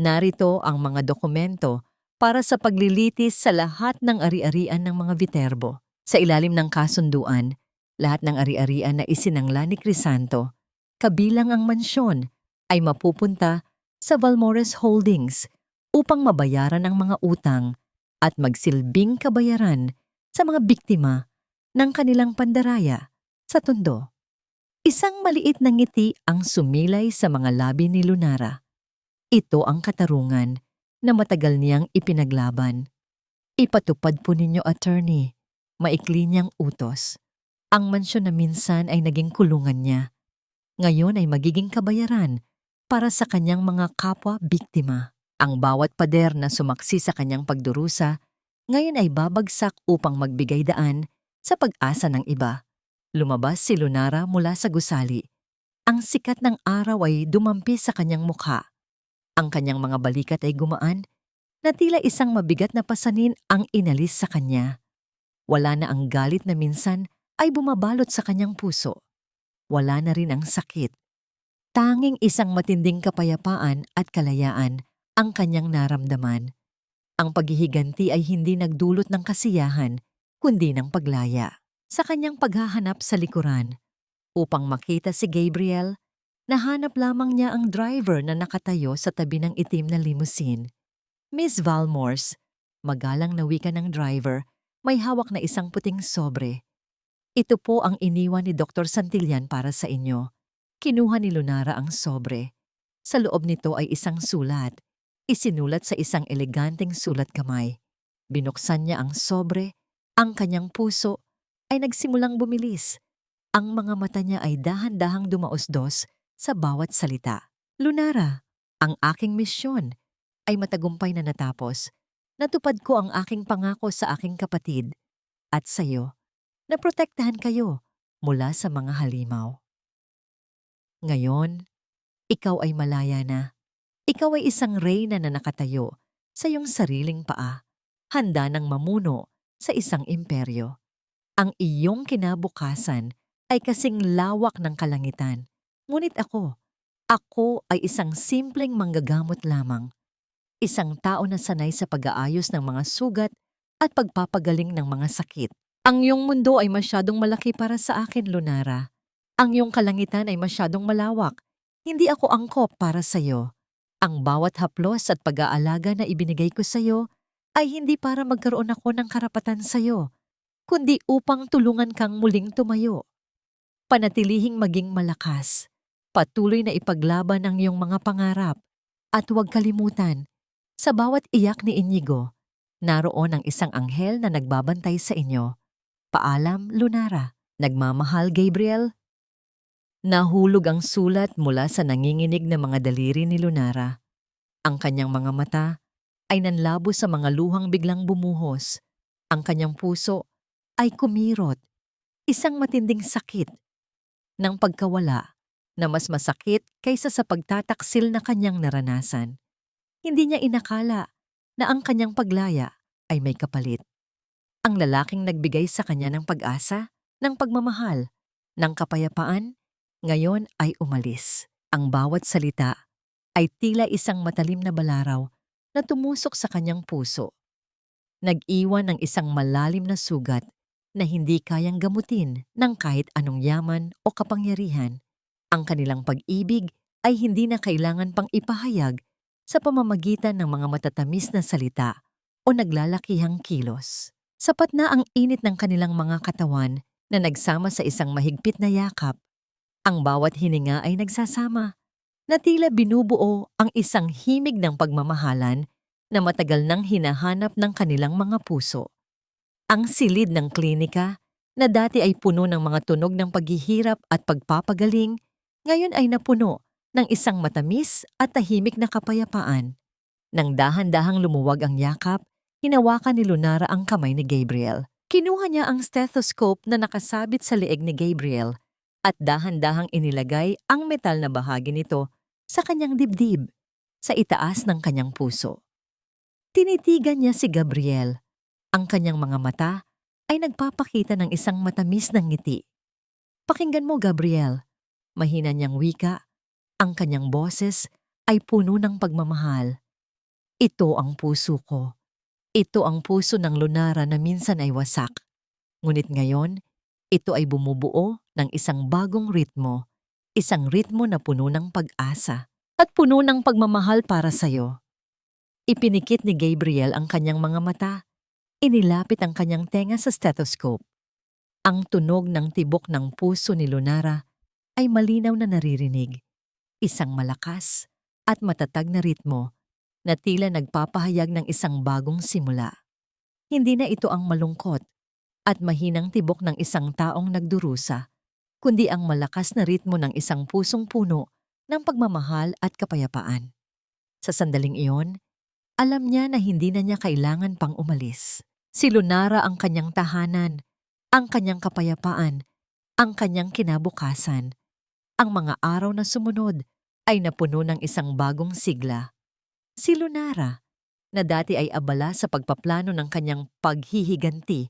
"narito ang mga dokumento para sa paglilitis sa lahat ng ari-arian ng mga Viterbo. Sa ilalim ng kasunduan, lahat ng ari-arian na isinangla ni Crisanto, kabilang ang mansyon, ay mapupunta sa Valmores Holdings upang mabayaran ang mga utang at magsilbing kabayaran sa mga biktima ng kanilang pandaraya sa Tondo. Isang maliit na ngiti ang sumilay sa mga labi ni Lunara. Ito ang katarungan na matagal niyang ipinaglaban. Ipatupad po ninyo, attorney. Maikli niyang utos. Ang mansyon na minsan ay naging kulungan niya, ngayon ay magiging kabayaran para sa kanyang mga kapwa-biktima. Ang bawat pader na sumaksi sa kanyang pagdurusa, ngayon ay babagsak upang magbigay daan sa pag-asa ng iba. Lumabas si Lunara mula sa gusali. Ang sikat ng araw ay dumampi sa kanyang mukha. Ang kanyang mga balikat ay gumaan, na tila isang mabigat na pasanin ang inalis sa kanya. Wala na ang galit na minsan ay bumabalot sa kanyang puso. Wala na rin ang sakit. Tanging isang matinding kapayapaan at kalayaan ang kanyang naramdaman. Ang paghihiganti ay hindi nagdulot ng kasiyahan, kundi ng paglaya. Sa kanyang paghahanap sa likuran, upang makita si Gabriel, nahanap lamang niya ang driver na nakatayo sa tabi ng itim na limousine. Miss Valmores, magalang na wika ng driver, may hawak na isang puting sobre. Ito po ang iniwan ni Dr. Santillan para sa inyo. Kinuha ni Lunara ang sobre. Sa loob nito ay isang sulat. Isinulat sa isang eleganteng sulat kamay. Binuksan niya ang sobre, ang kanyang puso ay nagsimulang bumilis. Ang mga mata niya ay dahan-dahang dumausdos sa bawat salita. Lunara, ang aking misyon ay matagumpay na natapos. Natupad ko ang aking pangako sa aking kapatid at sa iyo na protektahan kayo mula sa mga halimaw. Ngayon, ikaw ay malaya na. Ikaw ay isang reyna na nakatayo sa iyong sariling paa, handa ng mamuno sa isang imperyo. Ang iyong kinabukasan ay kasing lawak ng kalangitan. Ngunit ako ay isang simpleng manggagamot lamang. Isang tao na sanay sa pag-aayos ng mga sugat at pagpapagaling ng mga sakit. Ang iyong mundo ay masyadong malaki para sa akin, Lunara. Ang iyong kalangitan ay masyadong malawak. Hindi ako angkop para sa iyo. Ang bawat haplos at pag-aalaga na ibinigay ko sa iyo ay hindi para magkaroon ako ng karapatan sa iyo, kundi upang tulungan kang muling tumayo. Panatilihing maging malakas. Patuloy na ipaglaban ang iyong mga pangarap. At huwag kalimutan, sa bawat iyak ni Inigo, naroon ang isang anghel na nagbabantay sa inyo. Paalam, Lunara. Nagmamahal, Gabriel. Nahulog ang sulat mula sa nanginginig na mga daliri ni Lunara. Ang kanyang mga mata ay nanlabo sa mga luhang biglang bumuhos. Ang kanyang puso ay kumirot. Isang matinding sakit ng pagkawala na mas masakit kaysa sa pagtataksil na kanyang naranasan. Hindi niya inakala na ang kanyang paglaya ay may kapalit. Ang lalaking nagbigay sa kanya ng pag-asa, ng pagmamahal, ng kapayapaan, ngayon ay umalis. Ang bawat salita ay tila isang matalim na balaraw na tumusok sa kanyang puso. Nag-iwan ng isang malalim na sugat na hindi kayang gamutin ng kahit anong yaman o kapangyarihan. Ang kanilang pag-ibig ay hindi na kailangan pang ipahayag sa pamamagitan ng mga matatamis na salita o naglalakihang kilos. Sapat na ang init ng kanilang mga katawan na nagsama sa isang mahigpit na yakap. Ang bawat hininga ay nagsasama, na tila binubuo ang isang himig ng pagmamahalan na matagal nang hinahanap ng kanilang mga puso. Ang silid ng klinika, na dati ay puno ng mga tunog ng paghihirap at pagpapagaling, ngayon ay napuno ng isang matamis at tahimik na kapayapaan. Nang dahan-dahang lumuwag ang yakap, hinawakan ni Lunara ang kamay ni Gabriel. Kinuha niya ang stethoscope na nakasabit sa leeg ni Gabriel at dahan-dahang inilagay ang metal na bahagi nito sa kanyang dibdib, sa itaas ng kanyang puso. Tinitigan niya si Gabriel. Ang kanyang mga mata ay nagpapakita ng isang matamis na ngiti. Pakinggan mo, Gabriel. Mahina niyang wika. Ang kanyang boses ay puno ng pagmamahal. Ito ang puso ko. Ito ang puso ng Lunara na minsan ay wasak. Ngunit ngayon, ito ay bumubuo ng isang bagong ritmo. Isang ritmo na puno ng pag-asa at puno ng pagmamahal para sa'yo. Ipinikit ni Gabriel ang kanyang mga mata. Inilapit ang kanyang tenga sa stethoscope. Ang tunog ng tibok ng puso ni Lunara ay malinaw na naririnig. Isang malakas at matatag na ritmo na tila nagpapahayag ng isang bagong simula. Hindi na ito ang malungkot at mahinang tibok ng isang taong nagdurusa, kundi ang malakas na ritmo ng isang pusong puno ng pagmamahal at kapayapaan. Sa sandaling iyon, alam niya na hindi na niya kailangan pang umalis. Si Lunara ang kanyang tahanan, ang kanyang kapayapaan, ang kanyang kinabukasan. Ang mga araw na sumunod ay napuno ng isang bagong sigla. Si Lunara, na dati ay abala sa pagpaplano ng kanyang paghihiganti,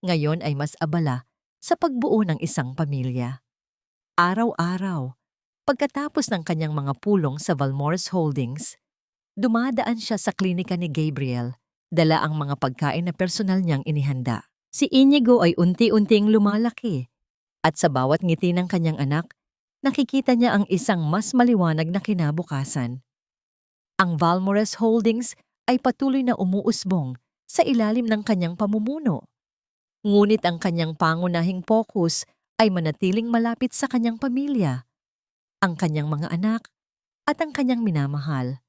ngayon ay mas abala sa pagbuo ng isang pamilya. Araw-araw, pagkatapos ng kanyang mga pulong sa Valmores Holdings, dumadaan siya sa klinika ni Gabriel, dala ang mga pagkain na personal niyang inihanda. Si Inigo ay unti-unting lumalaki, at sa bawat ngiti ng kanyang anak, nakikita niya ang isang mas maliwanag na kinabukasan. Ang Valmores Holdings ay patuloy na umuusbong sa ilalim ng kanyang pamumuno. Ngunit ang kanyang pangunahing focus ay manatiling malapit sa kanyang pamilya, ang kanyang mga anak, at ang kanyang minamahal.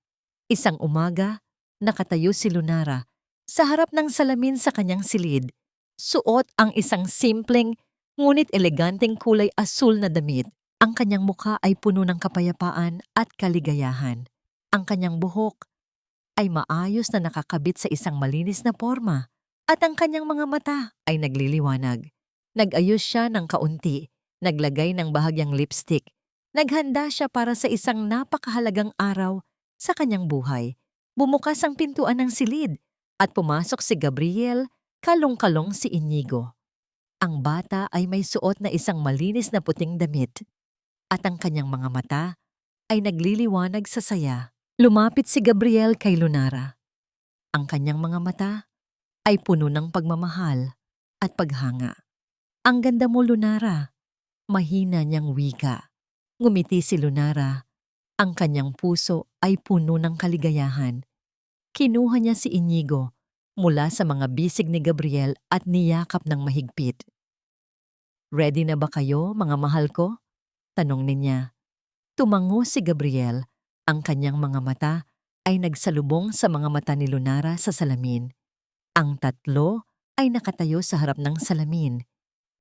Isang umaga, nakatayo si Lunara sa harap ng salamin sa kanyang silid. Suot ang isang simpleng ngunit eleganteng kulay asul na damit. Ang kanyang mukha ay puno ng kapayapaan at kaligayahan. Ang kanyang buhok ay maayos na nakakabit sa isang malinis na porma at ang kanyang mga mata ay nagliliwanag. Nag-ayos siya ng kaunti, naglagay ng bahagyang lipstick. Naghanda siya para sa isang napakahalagang araw sa kanyang buhay. Bumukas ang pintuan ng silid at pumasok si Gabriel, kalong-kalong si Inigo. Ang bata ay may suot na isang malinis na puting damit at ang kanyang mga mata ay nagliliwanag sa saya. Lumapit si Gabriel kay Lunara. Ang kanyang mga mata ay puno ng pagmamahal at paghanga. Ang ganda mo, Lunara. Mahina niyang wika. Ngumiti si Lunara. Ang kanyang puso ay puno ng kaligayahan. Kinuha niya si Inigo mula sa mga bisig ni Gabriel at niyakap ng mahigpit. Ready na ba kayo, mga mahal ko? Tanong niya. Tumango si Gabriel. Ang kanyang mga mata ay nagsalubong sa mga mata ni Lunara sa salamin. Ang tatlo ay nakatayo sa harap ng salamin.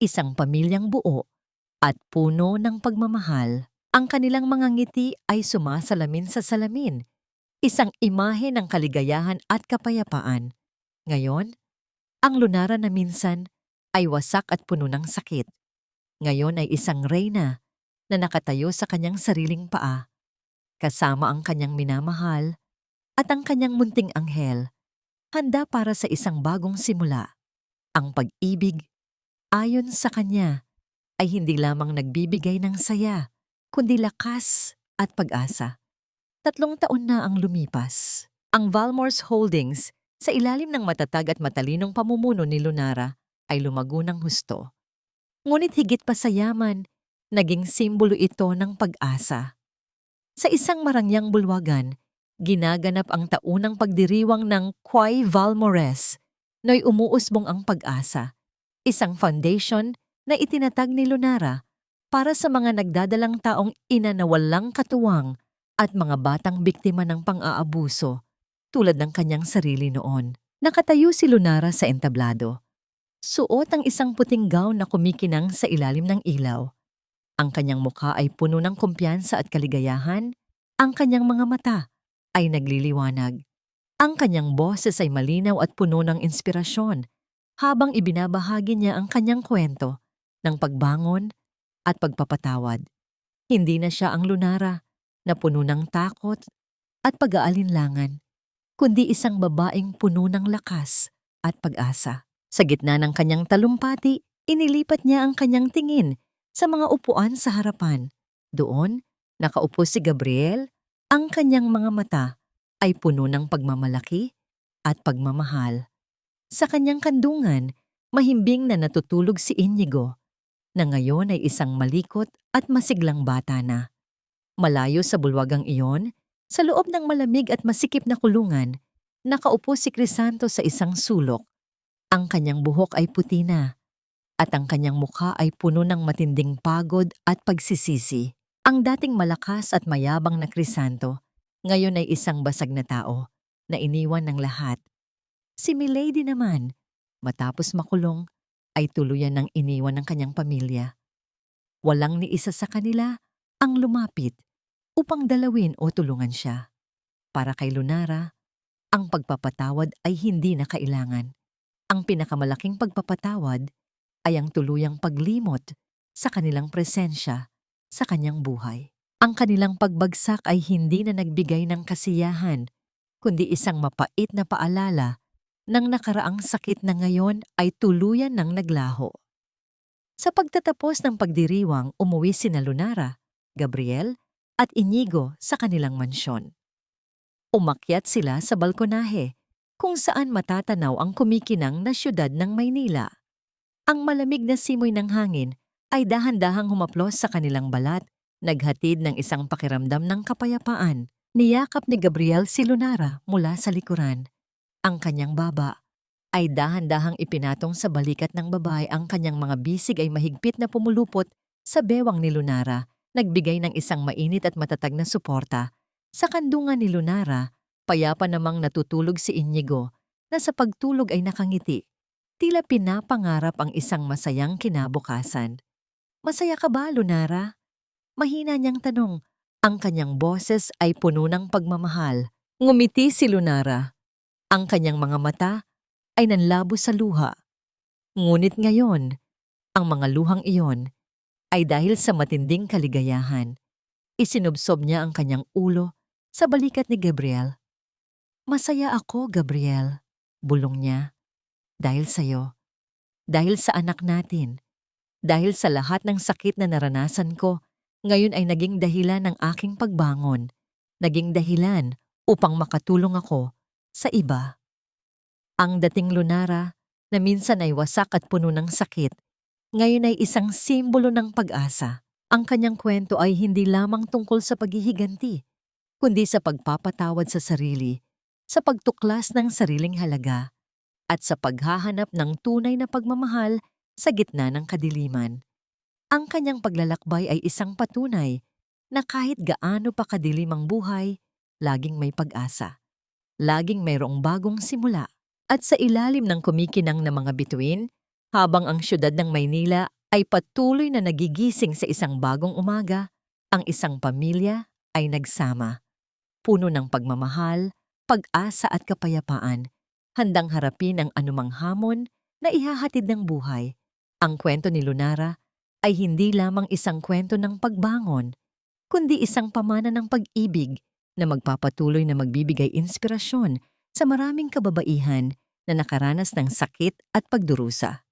Isang pamilyang buo at puno ng pagmamahal. Ang kanilang mga ngiti ay sumasalamin sa salamin. Isang imahe ng kaligayahan at kapayapaan. Ngayon, ang Lunara na minsan ay wasak at puno ng sakit. Ngayon ay isang reyna na nakatayo sa kanyang sariling paa, kasama ang kanyang minamahal at ang kanyang munting anghel, handa para sa isang bagong simula. Ang pag-ibig, ayon sa kanya, ay hindi lamang nagbibigay ng saya, kundi lakas at pag-asa. 3 taon na ang lumipas. Ang Valmores Holdings, sa ilalim ng matatag at matalinong pamumuno ni Lunara, ay lumago ng husto. Ngunit higit pa sa yaman, naging simbolo ito ng pag-asa. Sa isang marangyang bulwagan, ginaganap ang taunang pagdiriwang ng Quay Valmores, no'y umuusbong ang pag-asa, isang foundation na itinatag ni Lunara para sa mga nagdadalang taong ina na walang katuwang at mga batang biktima ng pang-aabuso, tulad ng kanyang sarili noon. Nakatayo si Lunara sa entablado. Suot ang isang puting gown na kumikinang sa ilalim ng ilaw. Ang kanyang mukha ay puno ng kumpiyansa at kaligayahan. Ang kanyang mga mata ay nagliliwanag. Ang kanyang boses ay malinaw at puno ng inspirasyon habang ibinabahagi niya ang kanyang kwento ng pagbangon at pagpapatawad. Hindi na siya ang Lunara na puno ng takot at pag-aalinlangan, kundi isang babaeng puno ng lakas at pag-asa. Sa gitna ng kanyang talumpati, inilipat niya ang kanyang tingin sa mga upuan sa harapan. Doon, nakaupo si Gabriel. Ang kanyang mga mata ay puno ng pagmamalaki at pagmamahal. Sa kanyang kandungan, mahimbing na natutulog si Inigo, na ngayon ay isang malikot at masiglang bata na. Malayo sa bulwagang iyon, sa loob ng malamig at masikip na kulungan, Nakaupo si Crisanto sa isang sulok. Ang kanyang buhok ay puti na, at ang kanyang mukha ay puno ng matinding pagod at pagsisisi. Ang dating malakas at mayabang na Crisanto, ngayon ay isang basag na tao na iniwan ng lahat. Si Milady naman, matapos makulong, ay tuluyan ng iniwan ng kanyang pamilya. Walang ni isa sa kanila ang lumapit upang dalawin o tulungan siya. Para kay Lunara, ang pagpapatawad ay hindi na kailangan. Ang pinakamalaking pagpapatawad ay ang tuluyang paglimot sa kanilang presensya sa kanyang buhay. Ang kanilang pagbagsak ay hindi na nagbigay ng kasiyahan, kundi isang mapait na paalala ng nakaraang sakit na ngayon ay tuluyan ng naglaho. Sa pagtatapos ng pagdiriwang, umuwi sina Lunara, Gabriel at Inigo sa kanilang mansyon. Umakyat sila sa balkonahe kung saan matatanaw ang kumikinang na siyudad ng Maynila. Ang malamig na simoy ng hangin ay dahan-dahang humaplos sa kanilang balat, naghatid ng isang pakiramdam ng kapayapaan. Niyakap ni Gabriel si Lunara mula sa likuran. Ang kanyang baba ay dahan-dahang ipinatong sa balikat ng babae. Ang kanyang mga bisig ay mahigpit na pumulupot sa bewang ni Lunara, nagbigay ng isang mainit at matatag na suporta. Sa kandungan ni Lunara, payapa namang natutulog si Inigo na sa pagtulog ay nakangiti. Tila pinapangarap ang isang masayang kinabukasan. "Masaya ka ba, Lunara?" Mahina niyang tanong. Ang kanyang boses ay puno ng pagmamahal. Ngumiti si Lunara. Ang kanyang mga mata ay nanlabo sa luha. Ngunit ngayon, ang mga luhang iyon ay dahil sa matinding kaligayahan. Isinubsob niya ang kanyang ulo sa balikat ni Gabriel. "Masaya ako, Gabriel," bulong niya. "Dahil sa'yo, dahil sa anak natin, dahil sa lahat ng sakit na naranasan ko, ngayon ay naging dahilan ng aking pagbangon, naging dahilan upang makatulong ako sa iba." Ang dating Lunara, na minsan ay wasak at puno ng sakit, ngayon ay isang simbolo ng pag-asa. Ang kanyang kwento ay hindi lamang tungkol sa paghihiganti, kundi sa pagpapatawad sa sarili, sa pagtuklas ng sariling halaga, at sa paghahanap ng tunay na pagmamahal sa gitna ng kadiliman. Ang kanyang paglalakbay ay isang patunay na kahit gaano pa kadilim ang buhay, laging may pag-asa. Laging mayroong bagong simula. At sa ilalim ng kumikinang na mga bituin, habang ang siyudad ng Maynila ay patuloy na nagigising sa isang bagong umaga, ang isang pamilya ay nagsama. Puno ng pagmamahal, pag-asa at kapayapaan, handang harapin ang anumang hamon na ihahatid ng buhay. Ang kwento ni Lunara ay hindi lamang isang kwento ng pagbangon, kundi isang pamana ng pag-ibig na magpapatuloy na magbibigay inspirasyon sa maraming kababaihan na nakaranas ng sakit at pagdurusa.